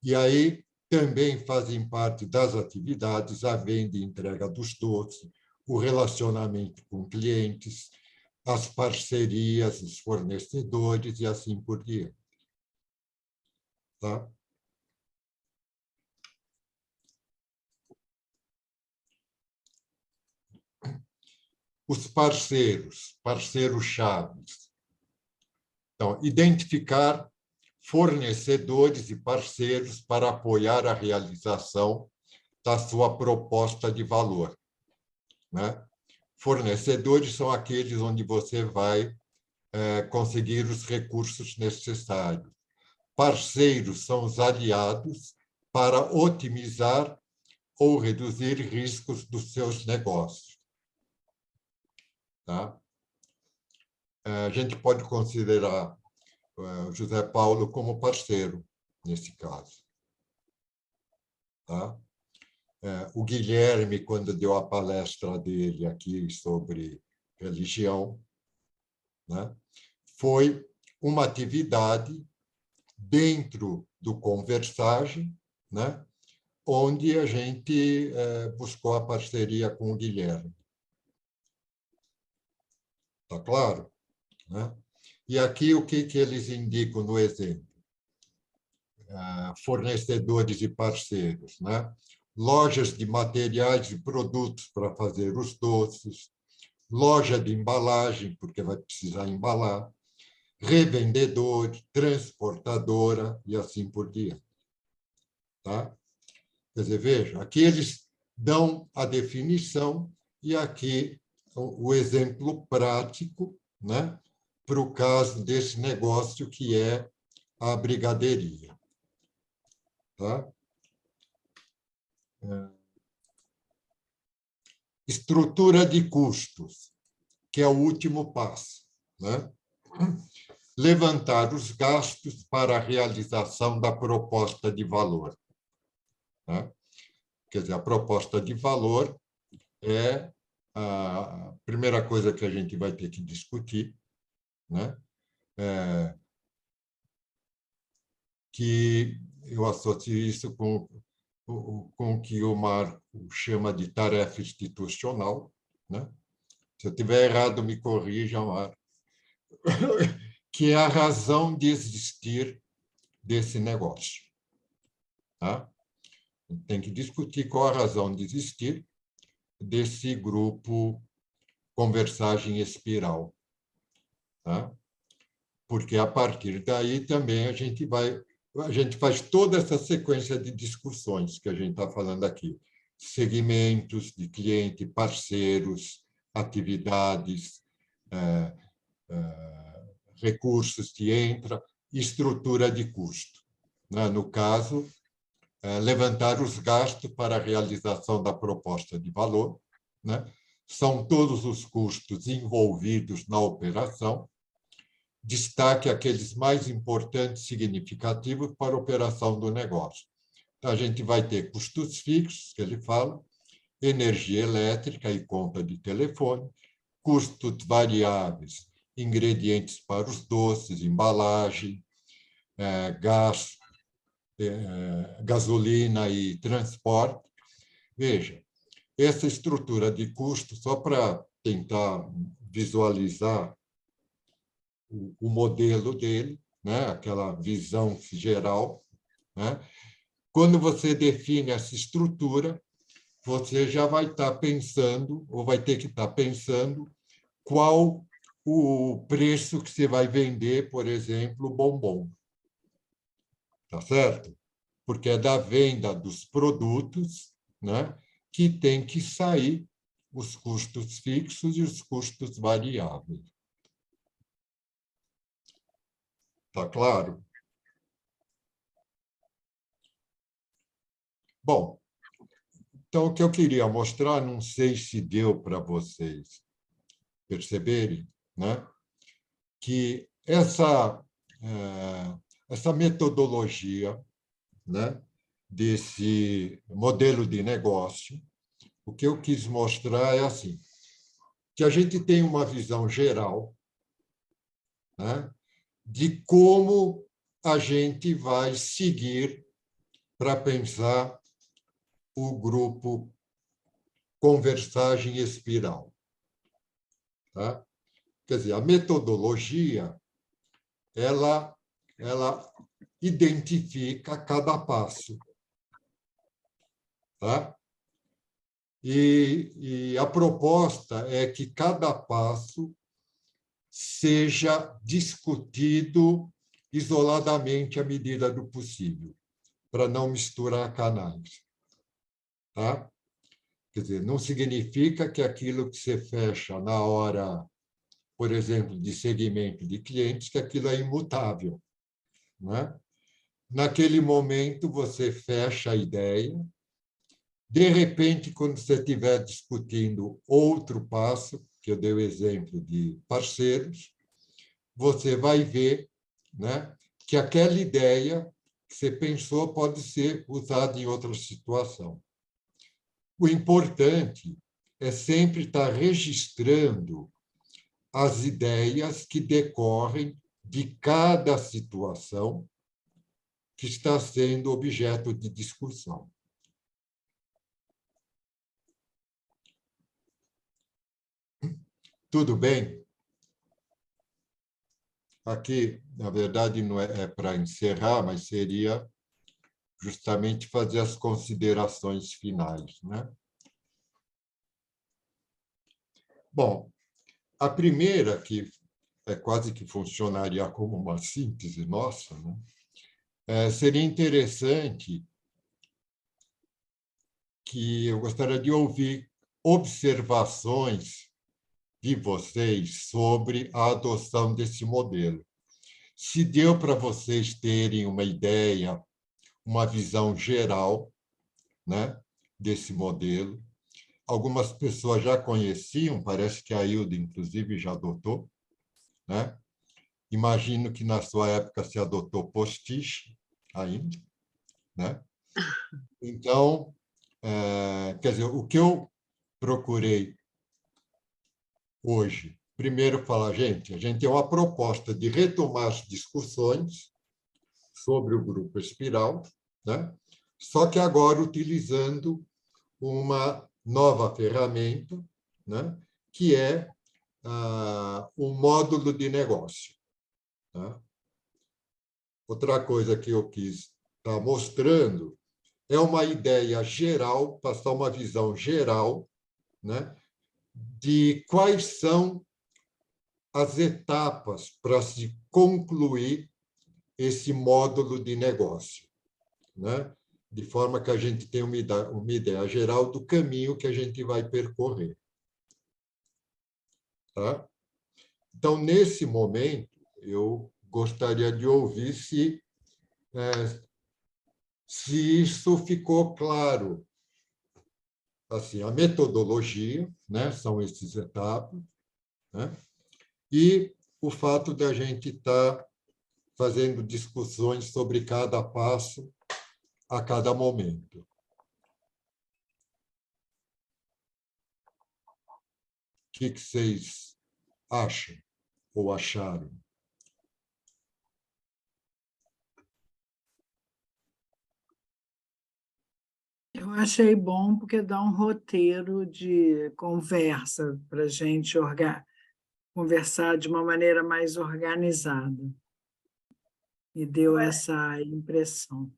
E aí também fazem parte das atividades a venda e entrega dos doces, o relacionamento com clientes, as parcerias, os fornecedores e assim por diante. Tá? Os parceiros-chaves. Então, identificar fornecedores e parceiros para apoiar a realização da sua proposta de valor, né? Fornecedores são aqueles onde você vai conseguir os recursos necessários. Parceiros são os aliados para otimizar ou reduzir riscos dos seus negócios. Tá? A gente pode considerar o José Paulo como parceiro, nesse caso. Tá? O Guilherme, quando deu a palestra dele aqui sobre religião, né, foi uma atividade dentro do Conversagem, né, onde a gente buscou a parceria com o Guilherme. Está claro? Né? E aqui o que eles indicam no exemplo? Fornecedores e parceiros, né? Lojas de materiais e produtos para fazer os doces, loja de embalagem, porque vai precisar embalar, revendedor, transportadora e assim por diante. Tá? Quer dizer, veja, aqui eles dão a definição e aqui o exemplo prático, né, para o caso desse negócio que é a brigadeiria. Tá? Estrutura de custos, que é o último passo, né? Levantar os gastos para a realização da proposta de valor. Né? Quer dizer, a proposta de valor é a primeira coisa que a gente vai ter que discutir, né? Que eu associo isso com o que o Marco chama de tarefa institucional, né? Se eu estiver errado, me corrija, Marco. Que é a razão de existir desse negócio. Tá? Tem que discutir qual a razão de existir desse grupo Conversagem Espiral. Tá? Porque, a partir daí, também a gente faz toda essa sequência de discussões que a gente está falando aqui. Segmentos de cliente, parceiros, atividades, recursos que entram, estrutura de custo. né? No caso, levantar os gastos para a realização da proposta de valor, né? São todos os custos envolvidos na operação. Destaque aqueles mais importantes e significativos para a operação do negócio. Então, a gente vai ter custos fixos, que ele fala, energia elétrica e conta de telefone, custos variáveis, ingredientes para os doces, embalagem, gás, gasolina e transporte. Veja, essa estrutura de custo, só para tentar visualizar o modelo dele, né? Aquela visão geral, né? Quando você define essa estrutura, você já vai estar pensando, ou vai ter que estar pensando, qual o preço que você vai vender, por exemplo, o bombom. Tá certo? Porque é da venda dos produtos, né, que tem que sair os custos fixos e os custos variáveis. Tá claro? Bom, então o que eu queria mostrar, não sei se deu para vocês perceberem, né, que essa metodologia, né, desse modelo de negócio, o que eu quis mostrar é assim, que a gente tem uma visão geral, né, de como a gente vai seguir para pensar o grupo Conversagem Espiral. Tá? Quer dizer, a metodologia, ela identifica cada passo. Tá? E a proposta é que cada passo seja discutido isoladamente à medida do possível, para não misturar canais. Tá? Quer dizer, não significa que aquilo que você fecha na hora, por exemplo, de segmento de clientes, que aquilo é imutável. Né? Naquele momento, você fecha a ideia. De repente, quando você estiver discutindo outro passo, que eu dei o exemplo de parceiros, você vai ver, né, que aquela ideia que você pensou pode ser usada em outra situação. O importante é sempre estar registrando as ideias que decorrem de cada situação que está sendo objeto de discussão. Tudo bem? Aqui, na verdade, não é para encerrar, mas seria justamente fazer as considerações finais, né? Bom, a primeira, que quase que funcionaria como uma síntese nossa, né? Seria interessante que eu gostaria de ouvir observações de vocês sobre a adoção desse modelo. Se deu para vocês terem uma ideia, uma visão geral, né, desse modelo. Algumas pessoas já conheciam, parece que a Hilda, inclusive, já adotou. Né? Imagino que na sua época se adotou postiche ainda. Né? Então, quer dizer, o que eu procurei hoje, primeiro falar, a gente tem uma proposta de retomar as discussões sobre o grupo Espiral, né? Só que agora utilizando uma nova ferramenta, né? Que é o módulo de negócio. Tá? Outra coisa que eu quis estar mostrando é uma ideia geral, passar uma visão geral, né? De quais são as etapas para se concluir esse módulo de negócio, né? De forma que a gente tenha uma ideia geral do caminho que a gente vai percorrer. Tá? Então, nesse momento, eu gostaria de ouvir se se isso ficou claro. Assim, a metodologia, né, são essas etapas, né, e o fato de a gente estar fazendo discussões sobre cada passo a cada momento. O que vocês acham ou acharam? Eu achei bom porque dá um roteiro de conversa para a gente conversar de uma maneira mais organizada. Me deu essa impressão.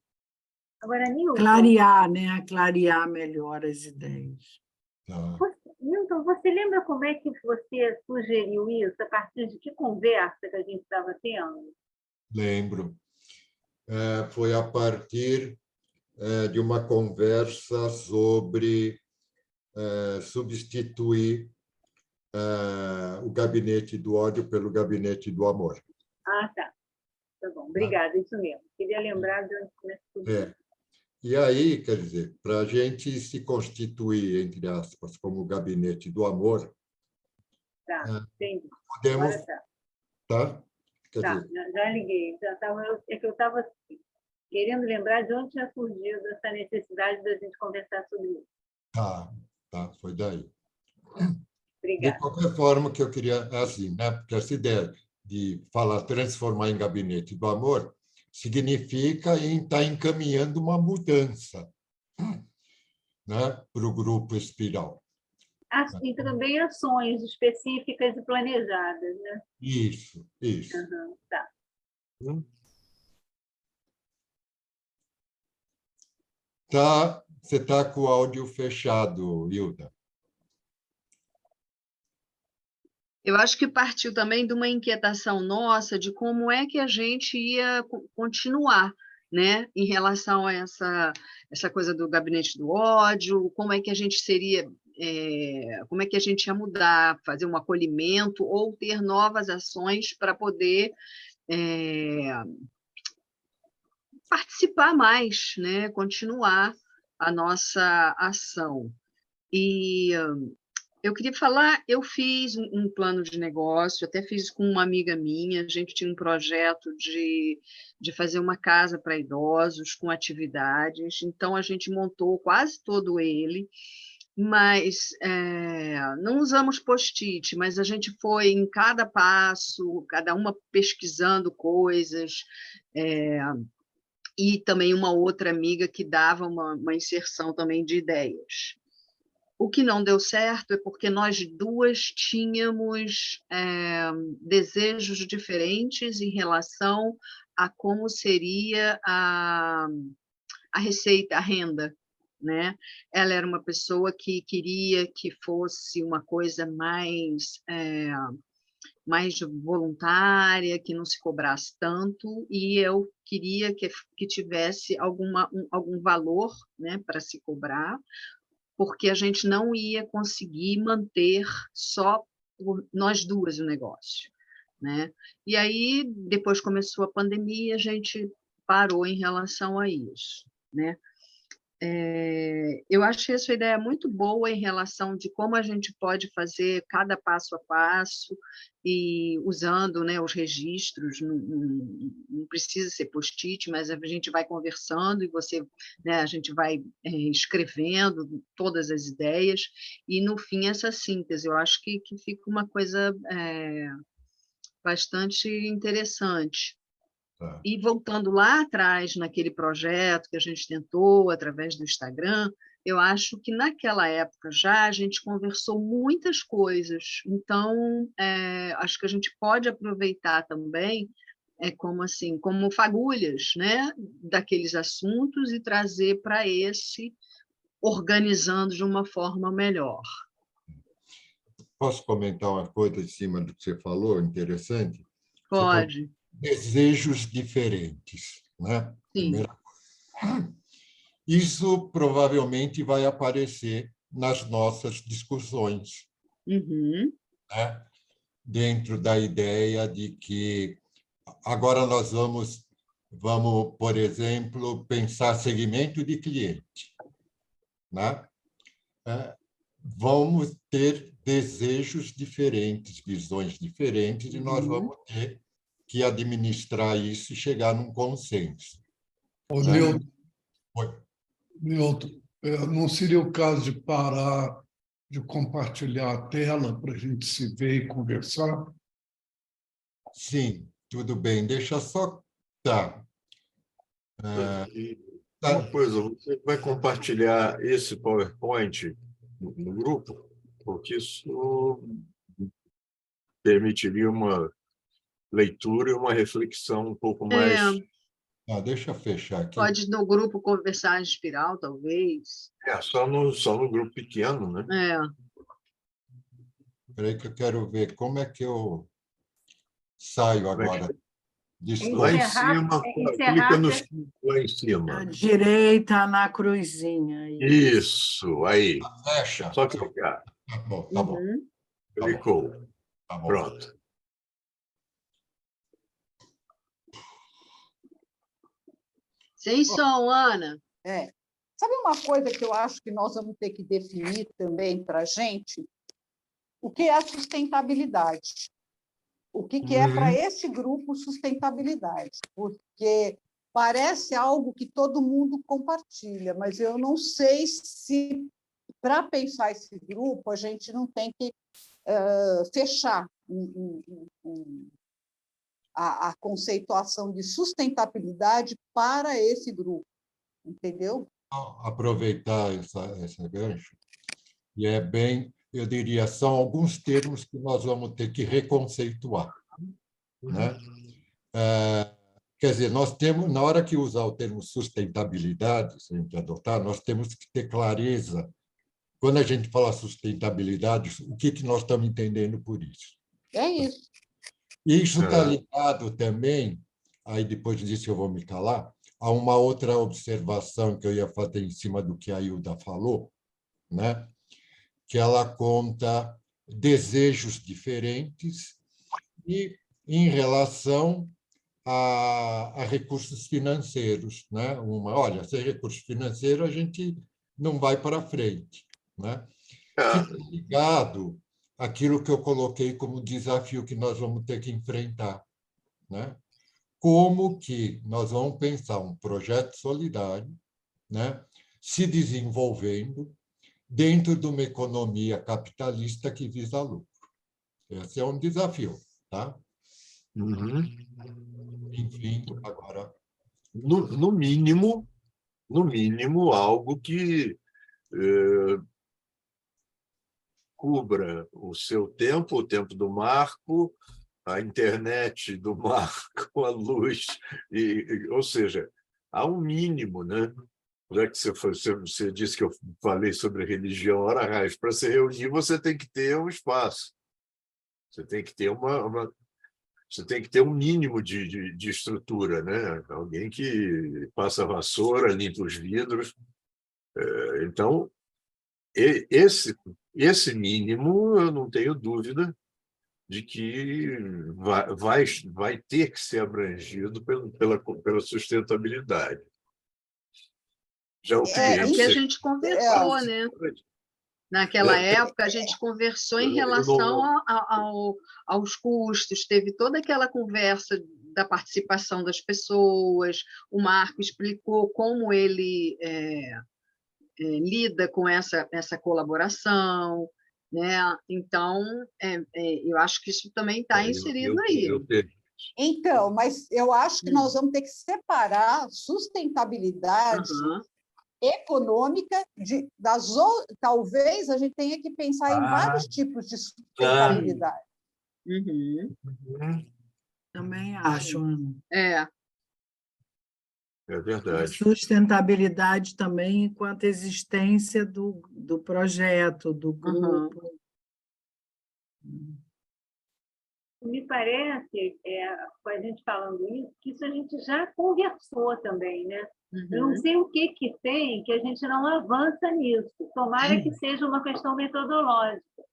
Agora, Nilton, Clarear, né? Clarear melhor as ideias. Tá? Nilton, você lembra como é que você sugeriu isso? A partir de que conversa que a gente estava tendo? Lembro. Foi a partir de uma conversa sobre substituir o gabinete do ódio pelo gabinete do amor. Ah, tá. Tá bom, obrigada, isso mesmo. Queria lembrar de onde começou. E aí, quer dizer, para a gente se constituir, entre aspas, como o gabinete do amor, Tá, entendi. podemos, Agora tá. tá? Quer Tá, dizer, já liguei. É que eu estava querendo lembrar de onde tinha surgido essa necessidade da gente conversar sobre isso. tá, foi daí. De Obrigada. qualquer forma, que eu queria, assim, né? Porque essa ideia de falar transformar em gabinete do amor significa estar encaminhando uma mudança, né, para o grupo Espiral. Assim, também ações específicas e planejadas, né? Isso. Uhum, tá. Tá, você está com o áudio fechado, Hilda. Eu acho que partiu também de uma inquietação nossa de como é que a gente ia continuar, né, em relação a essa coisa do gabinete do ódio, como é que a gente seria, como é que a gente ia mudar, fazer um acolhimento ou ter novas ações para poder participar mais, né, continuar a nossa ação. E eu queria falar, eu fiz um plano de negócio, até fiz com uma amiga minha, a gente tinha um projeto de fazer uma casa para idosos com atividades, então a gente montou quase todo ele, mas não usamos post-it, mas a gente foi em cada passo, cada uma pesquisando coisas, e também uma outra amiga que dava uma inserção também de ideias. O que não deu certo é porque nós duas tínhamos desejos diferentes em relação a como seria a receita, a renda, né? Ela era uma pessoa que queria que fosse uma coisa mais voluntária, que não se cobrasse tanto, e eu queria que tivesse algum valor, né, para se cobrar, porque a gente não ia conseguir manter só nós duas o negócio, né? E aí, depois começou a pandemia, a gente parou em relação a isso, né? Eu achei essa ideia muito boa em relação de como a gente pode fazer cada passo a passo e usando, né, os registros, não precisa ser post-it, mas a gente vai conversando e né, a gente vai escrevendo todas as ideias e, no fim, essa síntese. Eu acho que fica uma coisa bastante interessante. Tá. E voltando lá atrás, naquele projeto que a gente tentou através do Instagram, eu acho que naquela época já a gente conversou muitas coisas. Então, acho que a gente pode aproveitar também como fagulhas, né, daqueles assuntos e trazer para esse, organizando de uma forma melhor. Posso comentar uma coisa em cima do que você falou, interessante? Pode. Desejos diferentes, né? Sim. Primeira coisa. Isso provavelmente vai aparecer nas nossas discussões, Uhum. né? Dentro da ideia de que agora nós vamos vamos, por exemplo, pensar segmento de cliente, né? Vamos ter desejos diferentes, visões diferentes, e nós vamos ter que administrar isso e chegar num consenso. Ô, Né? Nilton, Oi. Nilton, não seria o caso de parar de compartilhar a tela para a gente se ver e conversar? Sim, tudo bem. Deixa só. Tá. E uma coisa, você vai compartilhar esse PowerPoint no grupo? Porque isso permitiria uma leitura e uma reflexão um pouco mais... Deixa eu fechar aqui. Pode no grupo conversar em espiral, talvez. só no grupo pequeno, né? Espera aí que eu quero ver como é que eu saio agora. Lá em Encerrar- cima, encerrar- clica no lá em À cima. direita, na cruzinha. Isso, aí. Fecha. Só clicar. Tá bom, tá bom. Uhum. Tá bom. Clicou. Tá bom. Pronto. Sem som, Ana. Sabe uma coisa que eu acho que nós vamos ter que definir também para a gente? O que é a sustentabilidade? O que é para esse grupo sustentabilidade? Porque parece algo que todo mundo compartilha, mas eu não sei se, para pensar esse grupo, a gente não tem que fechar a conceituação de sustentabilidade para esse grupo, entendeu? Aproveitar esse gancho, e é bem, eu diria, são alguns termos que nós vamos ter que reconceituar, né? Quer dizer, nós temos, na hora que usar o termo sustentabilidade, se a gente adotar, nós temos que ter clareza, quando a gente fala sustentabilidade, o que nós estamos entendendo por isso. É isso. Isso está ligado também, aí depois disso eu vou me calar, a uma outra observação que eu ia fazer em cima do que a Hilda falou, né? Que ela conta desejos diferentes e em relação a recursos financeiros, né? Olha, sem recurso financeiro a gente não vai para frente, né? Fica ligado àquilo que eu coloquei como desafio que nós vamos ter que enfrentar, né? Como que nós vamos pensar um projeto solidário, né, se desenvolvendo dentro de uma economia capitalista que visa lucro. Esse é um desafio, tá? Enfim, agora... No mínimo, algo que cubra o seu tempo, o tempo do Marco, a internet do Marco, a luz, ou seja, há um mínimo, né? Já que você disse que eu falei sobre religião, ora raios, para se reunir você tem que ter um espaço, você tem que ter você tem que ter um mínimo de estrutura, né? Alguém que passa a vassoura, limpa os vidros. Então, esse mínimo, eu não tenho dúvida de que vai ter que ser abrangido pela sustentabilidade. Já o É o cliente... que a gente conversou, né? Naquela época, a gente conversou em relação aos custos, teve toda aquela conversa da participação das pessoas, o Marco explicou como ele lida com essa colaboração, né? Então, eu acho que isso também está inserido aí. Então, mas eu acho que nós vamos ter que separar sustentabilidade econômica talvez a gente tenha que pensar em vários tipos de sustentabilidade. Também acho, Ana. É verdade. Sustentabilidade também enquanto existência do projeto, do grupo. Me parece, com a gente falando isso, que isso a gente já conversou também, né? Eu não sei o que tem que a gente não avança nisso. Tomara que seja uma questão metodológica,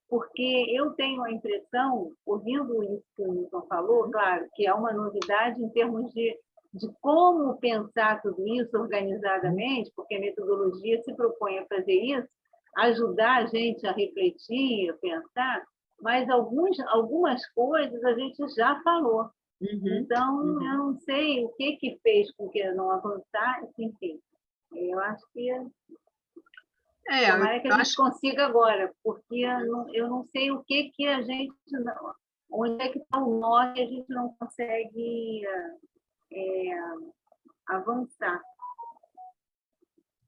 porque eu tenho a impressão, ouvindo isso que o Nilton falou, claro, que é uma novidade em termos de de como pensar tudo isso organizadamente, porque a metodologia se propõe a fazer isso, ajudar a gente a refletir, a pensar, mas algumas coisas a gente já falou. Então, eu não sei o que fez com que não avançasse, enfim. Eu acho que tomara que a gente consiga agora, porque eu não sei o que a gente... Onde é que está o nó que a gente não consegue avançar.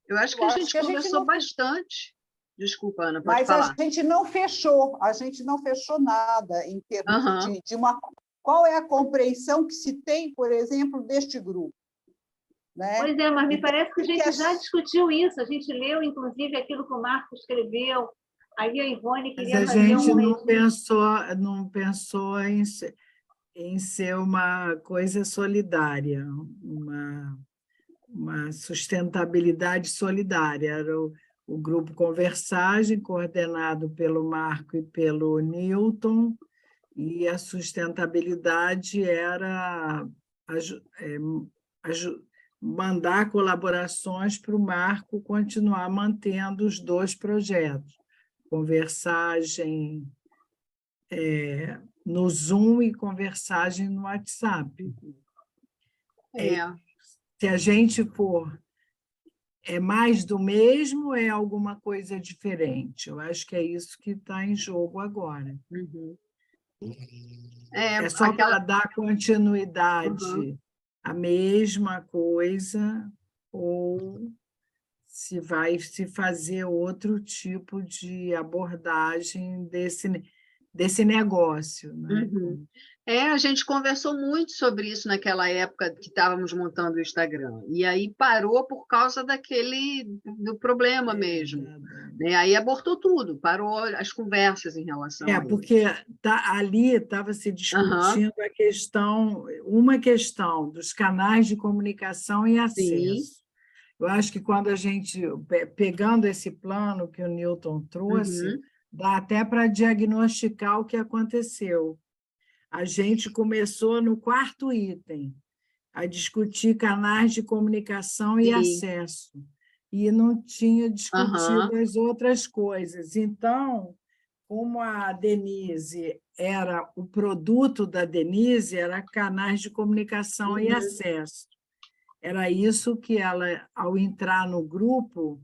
Eu acho que a gente conversou bastante. Desculpa, Ana, pode falar. Mas a gente não fechou nada em termos de uma... Qual é a compreensão que se tem, por exemplo, deste grupo? Né? Pois é, mas me parece que a gente já discutiu isso, a gente leu, inclusive, aquilo que o Marco escreveu, aí a Ivone queria fazer a gente não pensou em ser uma coisa solidária, uma sustentabilidade solidária. Era o grupo Conversagem, coordenado pelo Marco e pelo Newton, e a sustentabilidade era mandar colaborações para o Marco continuar mantendo os 2 projetos, Conversagem no Zoom e Conversagem no WhatsApp. Se a gente for mais do mesmo, é alguma coisa diferente. Eu acho que é isso que está em jogo agora. É só para dar continuidade à mesma coisa, ou se vai se fazer outro tipo de abordagem desse negócio. Né? A gente conversou muito sobre isso naquela época que estávamos montando o Instagram, e aí parou por causa do problema mesmo. Né? Aí abortou tudo, parou as conversas em relação a isso. Porque ali estava se discutindo uma questão dos canais de comunicação e acesso. Eu acho que quando a gente, pegando esse plano que o Newton trouxe, dá até para diagnosticar o que aconteceu. A gente começou no 4º item, a discutir canais de comunicação e acesso, e não tinha discutido as outras coisas. Então, como a Denise o produto da Denise era canais de comunicação e acesso. Era isso que ela, ao entrar no grupo,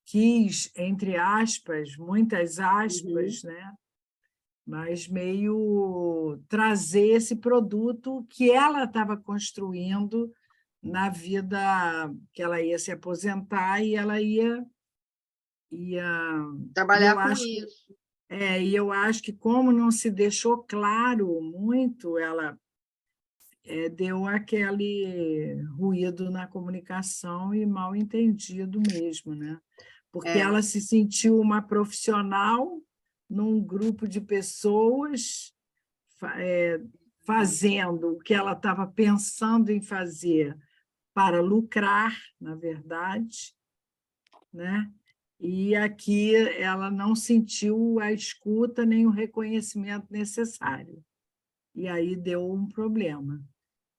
quis, entre aspas, muitas aspas, né? Mas meio trazer esse produto que ela estava construindo na vida, que ela ia se aposentar e ela ia trabalhar com isso. E eu acho que, como não se deixou claro muito, ela deu aquele ruído na comunicação e mal entendido mesmo, né? Porque ela se sentiu uma profissional num grupo de pessoas fazendo o que ela estava pensando em fazer para lucrar, na verdade, né? E aqui ela não sentiu a escuta nem o reconhecimento necessário. E aí deu um problema.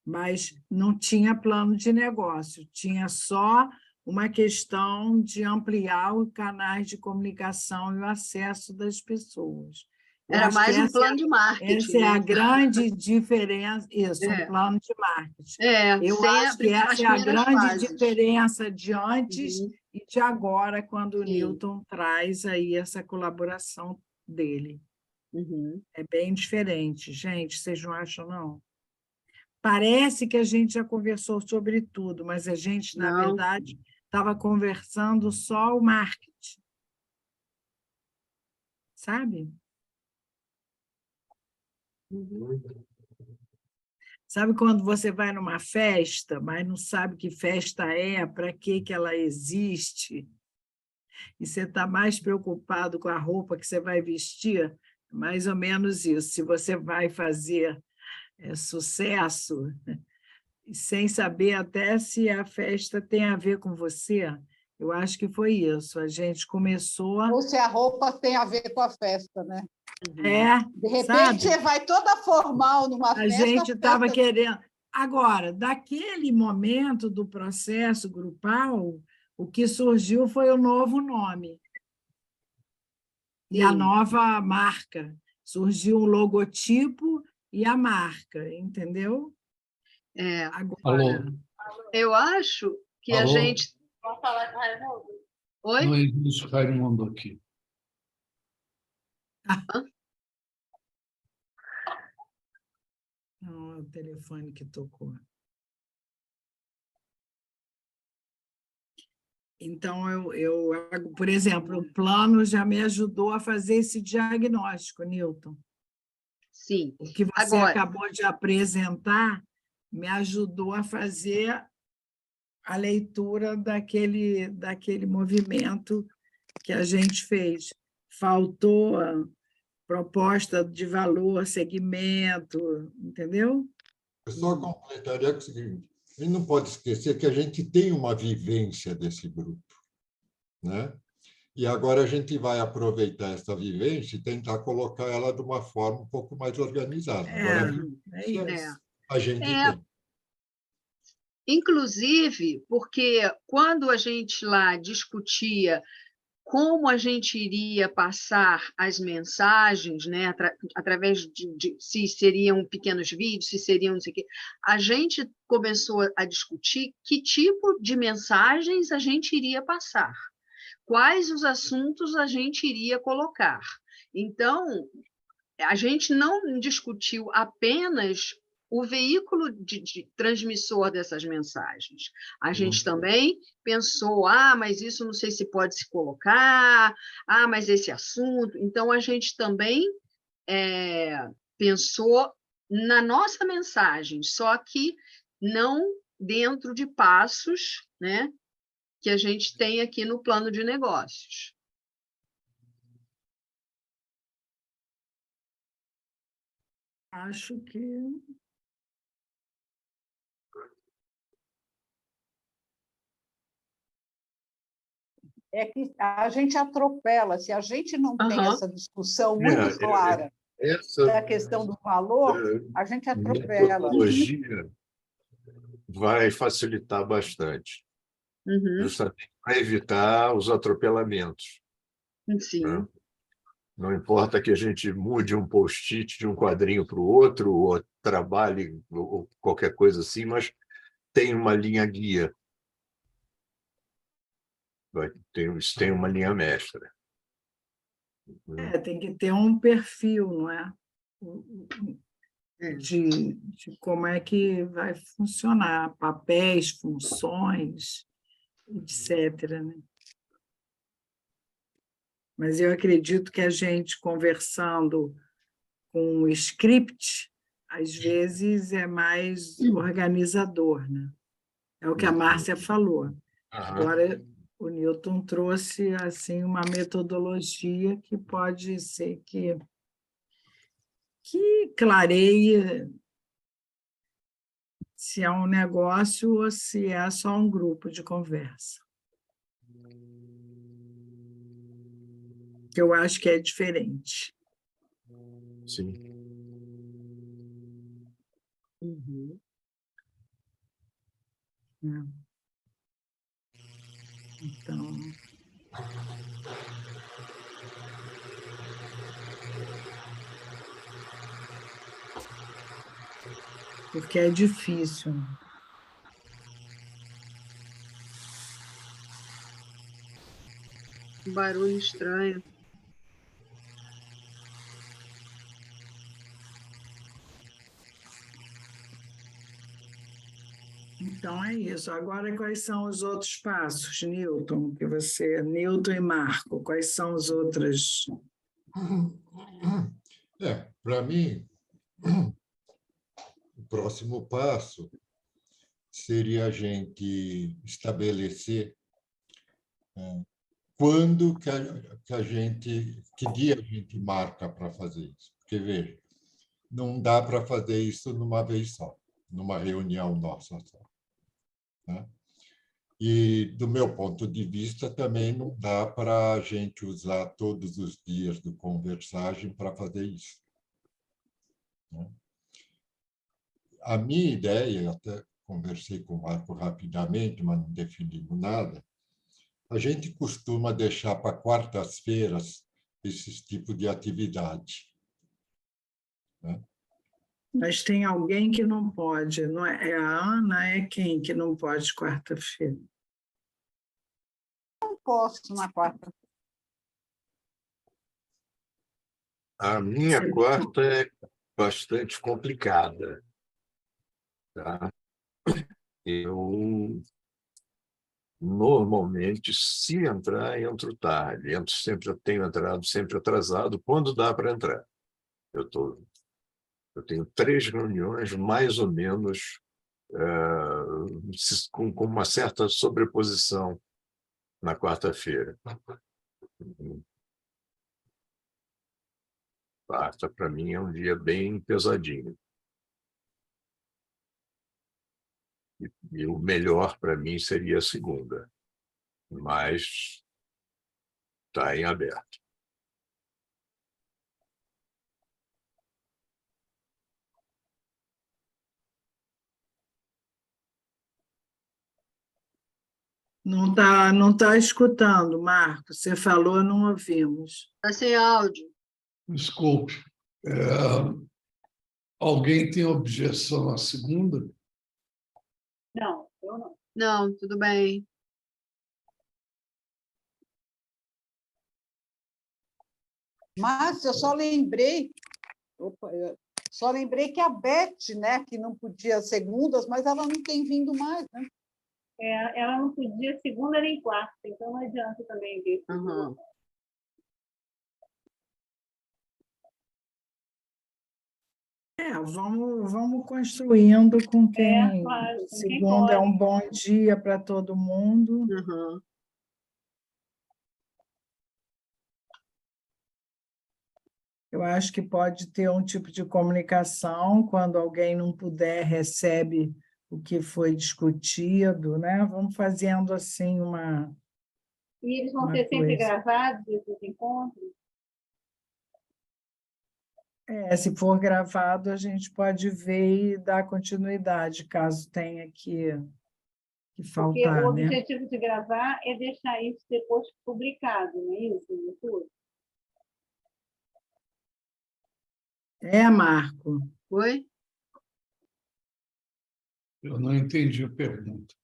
Mas não tinha plano de negócio, tinha só uma questão de ampliar os canais de comunicação e o acesso das pessoas. Era mais um plano de marketing. Essa é a grande diferença, um plano de marketing. Eu acho que essa é a grande diferença de antes e de agora, quando o Newton traz aí essa colaboração dele. É bem diferente, gente, vocês não acham, não? Parece que a gente já conversou sobre tudo, mas a gente, na verdade, estava conversando só o marketing. Sabe? Sabe quando você vai numa festa, mas não sabe que festa é, para que ela existe, e você está mais preocupado com a roupa que você vai vestir? Mais ou menos isso. Se você vai fazer sucesso, sem saber até se a festa tem a ver com você, eu acho que foi isso. A gente começou... Ou se a roupa tem a ver com a festa, né? De repente, sabe? você vai toda formal numa A festa. gente estava querendo. Agora, daquele momento do processo grupal, o que surgiu foi o novo nome e a Sim. nova marca. Surgiu o logotipo e a marca, entendeu? Agora, Alô? Eu acho que a Alô? gente... Posso falar com o Raimundo? Oi? Não existe Raimundo aqui. não, é o telefone que tocou. Então, por exemplo, o plano já me ajudou a fazer esse diagnóstico, Newton. Sim. O que você Agora, acabou de apresentar me ajudou a fazer a leitura daquele movimento que a gente fez. Faltou a proposta de valor, segmento, entendeu? Eu só completaria com o seguinte: a gente não pode esquecer que a gente tem uma vivência desse grupo, né? E agora a gente vai aproveitar essa vivência e tentar colocar ela de uma forma um pouco mais organizada. Agora, É isso. a gente É. tem. inclusive, porque quando a gente lá discutia como a gente iria passar as mensagens, né, através de se seriam pequenos vídeos, se seriam não sei o quê, a gente começou a discutir que tipo de mensagens a gente iria passar, quais os assuntos a gente iria colocar. Então, a gente não discutiu apenas o veículo de transmissor dessas mensagens. A gente também pensou, mas isso não sei se pode se colocar, mas esse assunto. Então, a gente também pensou na nossa mensagem, só que não dentro de passos, né, que a gente tem aqui no plano de negócios. Acho que É que a gente atropela, se a gente não tem essa discussão muito clara Essa da questão do valor, a gente atropela. metodologia vai facilitar bastante, justamente para evitar os atropelamentos. Sim. Né? Não importa que a gente mude um post-it de um quadrinho para o outro, ou trabalhe, ou qualquer coisa assim, mas tem uma linha guia. Tem uma linha mestra. tem que ter um perfil, não é? De como é que vai funcionar, papéis, funções, etc. Né? Mas eu acredito que a gente conversando com o script, às vezes é mais organizador, né? É o que a Márcia falou. Agora, o Newton trouxe assim uma metodologia que pode ser que clareie se é um negócio ou se é só um grupo de conversa. Que eu acho que é diferente. Sim. Então, porque é difícil. Barulho estranho. Então, é isso. Agora, quais são os outros passos, Newton? Newton e Marco, quais são os outros? Para mim, o próximo passo seria a gente estabelecer quando que dia a gente marca para fazer isso. Porque, veja, não dá para fazer isso numa vez só, numa reunião nossa só. Né? E, do meu ponto de vista, também não dá para a gente usar todos os dias do Conversagem para fazer isso, né? A minha ideia, até conversei com o Marco rapidamente, mas não definimos nada, a gente costuma deixar para quartas-feiras esses tipos de atividade, né? Mas tem alguém que não pode, não é? É a Ana, é quem que não pode quarta-feira? Não posso na quarta. A minha quarta é bastante complicada, tá? Eu, normalmente, se entrar, entro tarde. Eu tenho entrado sempre atrasado, quando dá para entrar. Eu tenho 3 reuniões, mais ou menos, com uma certa sobreposição na quarta-feira. Quarta, para mim, é um dia bem pesadinho. E o melhor para mim seria a segunda, mas está em aberto. Não tá escutando, Marco. Você falou, não ouvimos. Está sem áudio. Desculpe. Alguém tem objeção à segunda? Não, eu não. Não, tudo bem. Mas eu só lembrei, que a Beth, né, que não podia segundas, mas ela não tem vindo mais, né? Ela não podia segunda nem quarta, então não adianta também ver. Uhum. Vamos construindo com quem. Claro, com quem Segunda é pode. um bom dia para todo mundo. Uhum. Eu acho que pode ter um tipo de comunicação, quando alguém não puder, recebe o que foi discutido, né? Vamos fazendo assim uma E eles vão uma ser sempre coisa. gravados, esses encontros? Se for gravado, a gente pode ver e dar continuidade, caso tenha que Porque o faltar, né? objetivo de gravar é deixar isso depois publicado, não é isso? No YouTube? Marco? Oi? Eu não entendi a pergunta.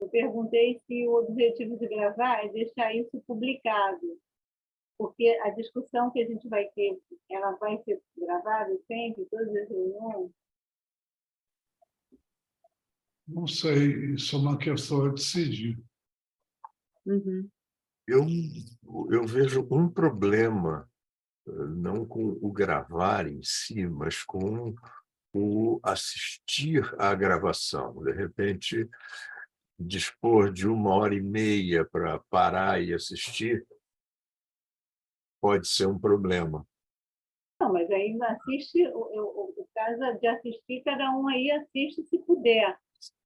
Eu perguntei se o objetivo de gravar é deixar isso publicado, porque a discussão que a gente vai ter, ela vai ser gravada sempre, todas as reuniões? Não sei, isso é uma questão a decidir. Uhum. Eu vejo um problema, não com o gravar em si, mas com o assistir à gravação. De repente, dispor de 1h30 para parar e assistir pode ser um problema. Não, mas aí assiste, o caso de assistir, cada um aí assiste se puder.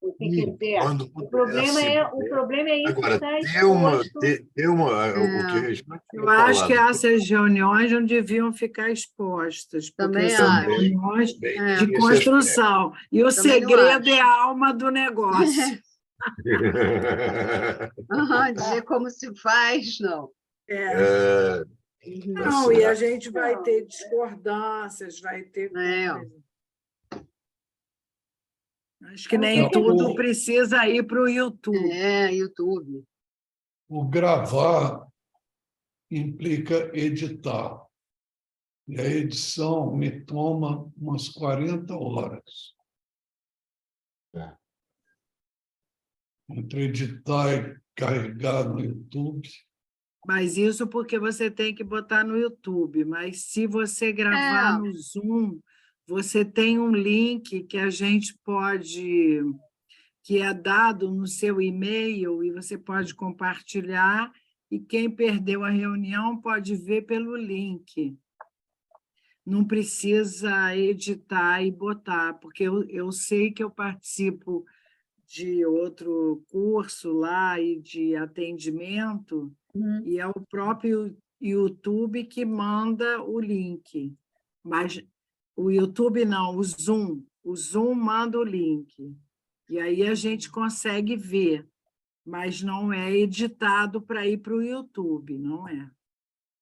Assim, quer dizer, Quando o problema é isso agora, estar exposto. o que a gente Eu acho que essas reuniões não deviam ficar expostas, porque Também são acho. reuniões É. de construção. E o Também não segredo é acho. a alma do negócio. Uhum. Dizer como se faz, não. Não, e a gente vai ter discordâncias, vai ter coisa. Acho que nem tudo precisa ir para o YouTube. YouTube. O gravar implica editar. E a edição me toma umas 40 horas. Entre editar e carregar no YouTube. Mas isso porque você tem que botar no YouTube. Mas se você gravar no Zoom, você tem um link que a gente pode, que é dado no seu e-mail, e você pode compartilhar, e quem perdeu a reunião pode ver pelo link. Não precisa editar e botar, porque eu sei que eu participo de outro curso lá e de atendimento, e é o próprio YouTube que manda o link. Mas o YouTube não, o Zoom manda o link. E aí a gente consegue ver, mas não é editado para ir para o YouTube, não é?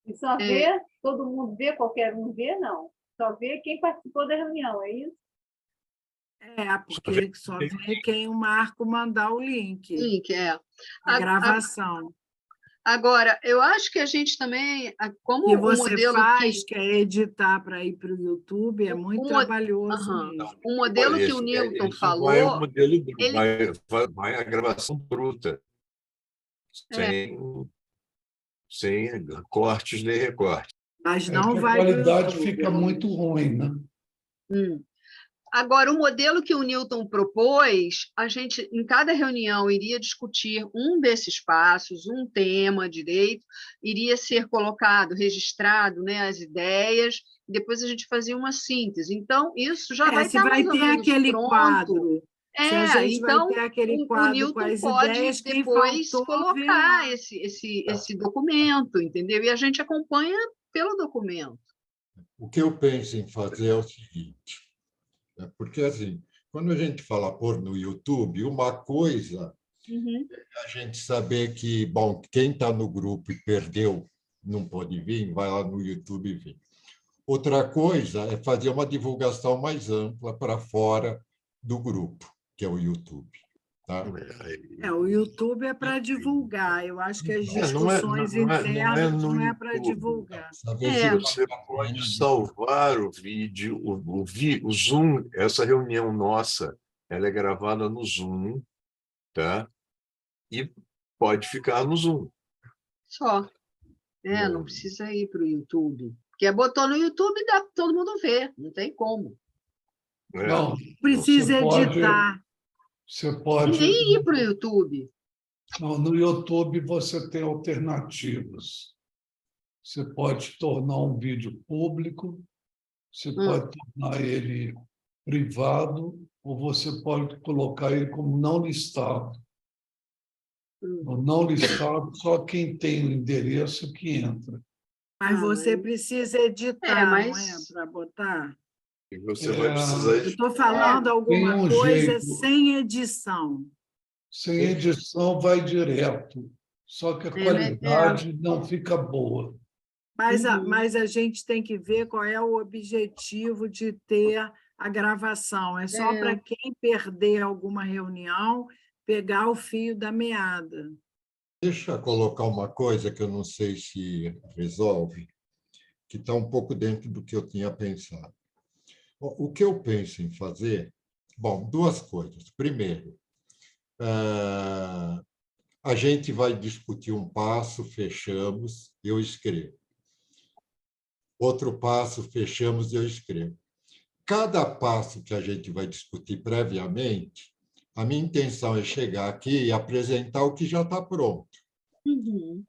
E só vê, todo mundo vê, qualquer um vê, não. Só vê quem participou da reunião, é isso? Porque só vê quem o Marco mandar o link, Link, a gravação. Agora, eu acho que a gente também, como E o você modelo quer editar para ir para o YouTube, é muito trabalhoso mesmo. O modelo que o Newton Esse falou... vai o modelo vai a gravação bruta, sem cortes nem recortes. Mas não A vai pro qualidade YouTube, fica muito ruim, né? Agora, o modelo que o Newton propôs, a gente, em cada reunião, iria discutir um desses passos, um tema direito, iria ser colocado, registrado, né, as ideias, e depois a gente fazia uma síntese. Então, isso já vai se estar vai mais ou ter menos aquele pronto. quadro. Se a gente Então, vai ter aquele o quadro Newton com as pode ideias, quem depois faltou, colocar esse documento, entendeu? E a gente acompanha pelo documento. O que eu penso em fazer é o seguinte, porque assim, quando a gente fala pôr no YouTube, uma coisa é a gente saber que, bom, quem está no grupo e perdeu, não pode vir, vai lá no YouTube e vê. Outra coisa é fazer uma divulgação mais ampla para fora do grupo, que é o YouTube. Tá? o YouTube é para divulgar. Eu acho que as discussões internas não é para divulgar. Você pode salvar o vídeo, o Zoom, essa reunião nossa, ela é gravada no Zoom, tá? E pode ficar no Zoom. Só. Não precisa ir para o YouTube. Porque botou no YouTube e dá para todo mundo ver, não tem como. Não, precisa editar. Você pode... Nem ir para o YouTube. Não, no YouTube você tem alternativas. Você pode tornar um vídeo público, você pode tornar ele privado, ou você pode colocar ele como não listado. O não listado, só quem tem o endereço que entra. Mas você precisa editar, não é? Para botar? E você vai precisar... Eu estou falando alguma coisa sem edição. Sem edição vai direto, só que a qualidade não fica boa. Mas a gente tem que ver qual é o objetivo de ter a gravação. É só para quem perder alguma reunião, pegar o fio da meada. Deixa eu colocar uma coisa que eu não sei se resolve, que está um pouco dentro do que eu tinha pensado. O que eu penso em fazer? Bom, duas coisas. Primeiro, a gente vai discutir um passo, fechamos, eu escrevo. Outro passo, fechamos e eu escrevo. Cada passo que a gente vai discutir previamente, a minha intenção é chegar aqui e apresentar o que já está pronto.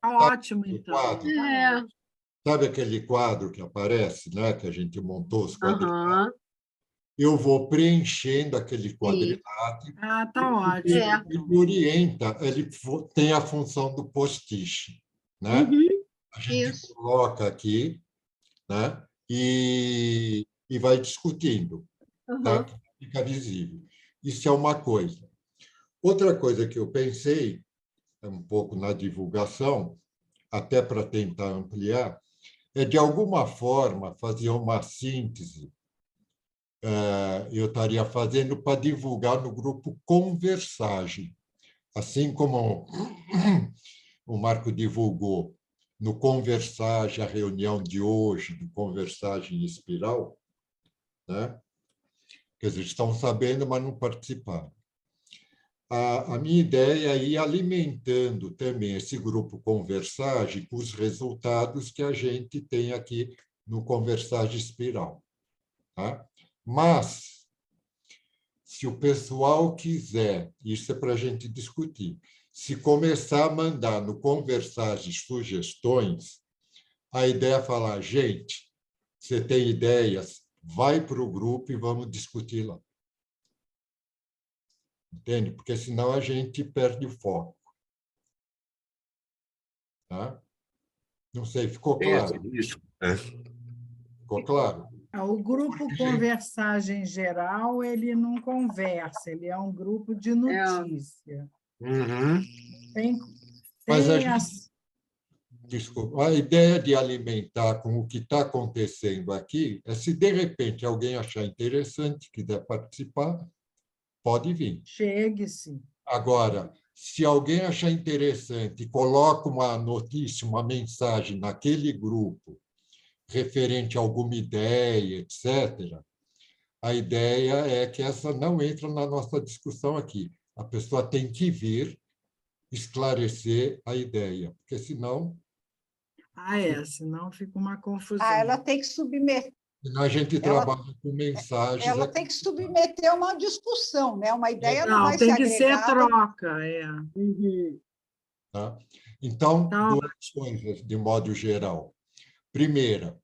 Ótimo, então. Sabe aquele quadro que aparece, né, que a gente montou os quadriláteros? Eu vou preenchendo aquele quadrilátero. Tá ótimo. Ele orienta, ele tem a função do post-it, né? A gente coloca aqui, né? E vai discutindo, tá? Fica visível. Isso é uma coisa. Outra coisa que eu pensei, um pouco na divulgação, até para tentar ampliar, é, de alguma forma, fazer uma síntese. Eu estaria fazendo para divulgar no grupo Conversagem. Assim como o Marco divulgou no Conversagem, a reunião de hoje, do Conversagem em Espiral, né? Quer dizer, estão sabendo, mas não participaram. A minha ideia é ir alimentando também esse grupo Conversagem com os resultados que a gente tem aqui no Conversagem Espiral. Tá? Mas, se o pessoal quiser, isso é para a gente discutir, se começar a mandar no Conversagem sugestões, a ideia é falar, gente, você tem ideias, vai para o grupo e vamos discutir lá. entende? Porque senão a gente perde o foco. Tá? Não sei, ficou Tem esse claro? risco, né? Ficou claro? O grupo Conversagem Geral, ele não conversa, ele é um grupo de notícia. Uhum. Tem, Mas a tem gente, desculpa, a ideia de alimentar com o que está acontecendo aqui é se, de repente, alguém achar interessante, quiser participar, pode vir. Chegue-se. Agora, se alguém achar interessante e coloca uma notícia, uma mensagem naquele grupo referente a alguma ideia, etc., a ideia é que essa não entra na nossa discussão aqui. A pessoa tem que vir esclarecer a ideia, porque senão Senão fica uma confusão. Ela tem que submeter. senão a gente trabalha com mensagens. Ela tem que submeter uma discussão, né? Uma ideia não Não, vai tem ser que ser agregada. troca. Uhum. Tá? Então, Tá duas coisas, de modo geral. Primeira,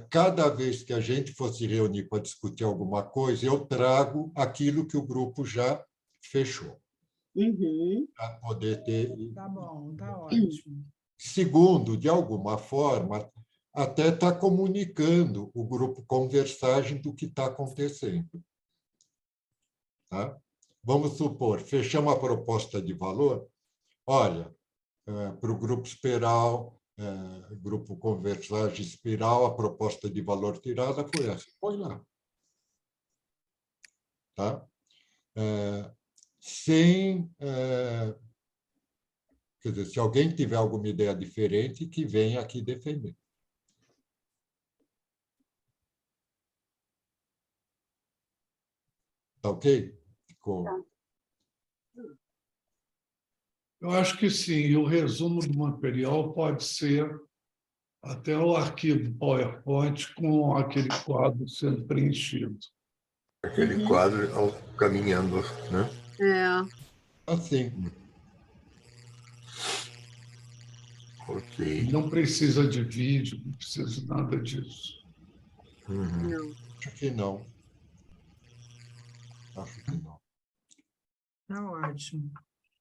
cada vez que a gente for se reunir para discutir alguma coisa, eu trago aquilo que o grupo já fechou, Uhum. para poder ter. Tá bom, tá ótimo. Segundo, de alguma forma, até está comunicando o grupo Conversagem do que está acontecendo. Tá? Vamos supor, fechamos a proposta de valor. Olha, para o grupo Espiral, grupo Conversagem Espiral, a proposta de valor tirada foi essa. Põe lá. Tá? Quer dizer, se alguém tiver alguma ideia diferente, que venha aqui defender. Tá ok? Ficou. Eu acho que sim, e o resumo do material pode ser até o arquivo PowerPoint com aquele quadro sendo preenchido. Aquele quadro caminhando, né? Assim. Ok. Não precisa de vídeo, não precisa de nada disso. Uhum. Não. Acho que não. Acho que não. Tá ótimo.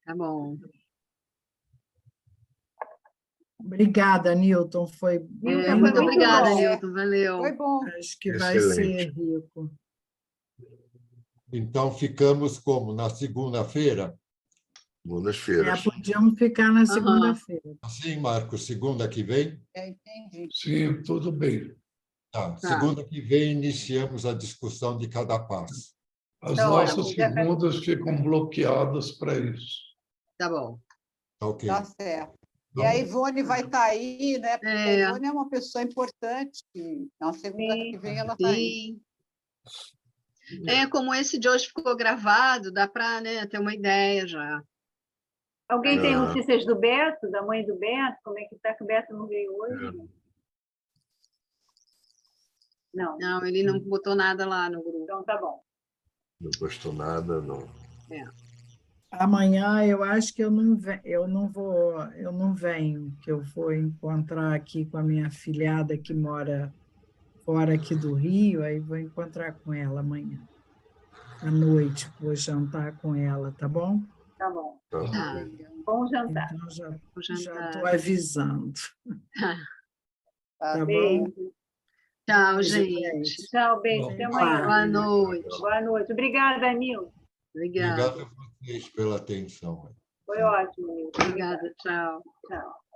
Tá bom. Obrigada, Newton. Foi Newton, Muito foi obrigada, bom. Newton. Valeu. Foi bom. Acho que vai ser Excelente. rico. Então, ficamos como? Na segunda-feira? Segundas-feiras. Podíamos ficar na Aham. segunda-feira. Assim, Marcos, segunda que vem? Entendi. Sim, tudo bem. Tá. Tá. Segunda que vem, iniciamos a discussão de cada passo. As Tá nossas ótimo, já tá- segundas ficam bloqueadas para isso. Tá bom. Tá ok? Tá certo. E Tá a bom. Ivone vai estar aí, né? Porque a É. Ivone é uma pessoa importante. E na segunda Sim. que vem ela está aí. Sim. Como esse de hoje ficou gravado, dá para, né, ter uma ideia já. Alguém tem Ah. notícias do Beto, da mãe do Beto? Como é que está que o Beto não veio hoje? Não. Não, ele não botou nada lá no grupo. Então tá bom. Não gostou nada, não. Amanhã eu acho que eu não venho, que eu vou encontrar aqui com a minha afilhada que mora fora aqui do Rio, aí vou encontrar com ela amanhã. À noite, vou jantar com ela, tá bom? Tá bom. Tá. Bom jantar. Então, já Vou jantar. estou avisando. Tá bom? Beijo. Tchau, Beijo, gente. Tchau, beijo. Bom. Até amanhã. Boa noite. Boa noite. Obrigada, Nil. Obrigada. Obrigado a vocês pela atenção. Foi ótimo, Nil. Obrigada. Tchau. Tchau.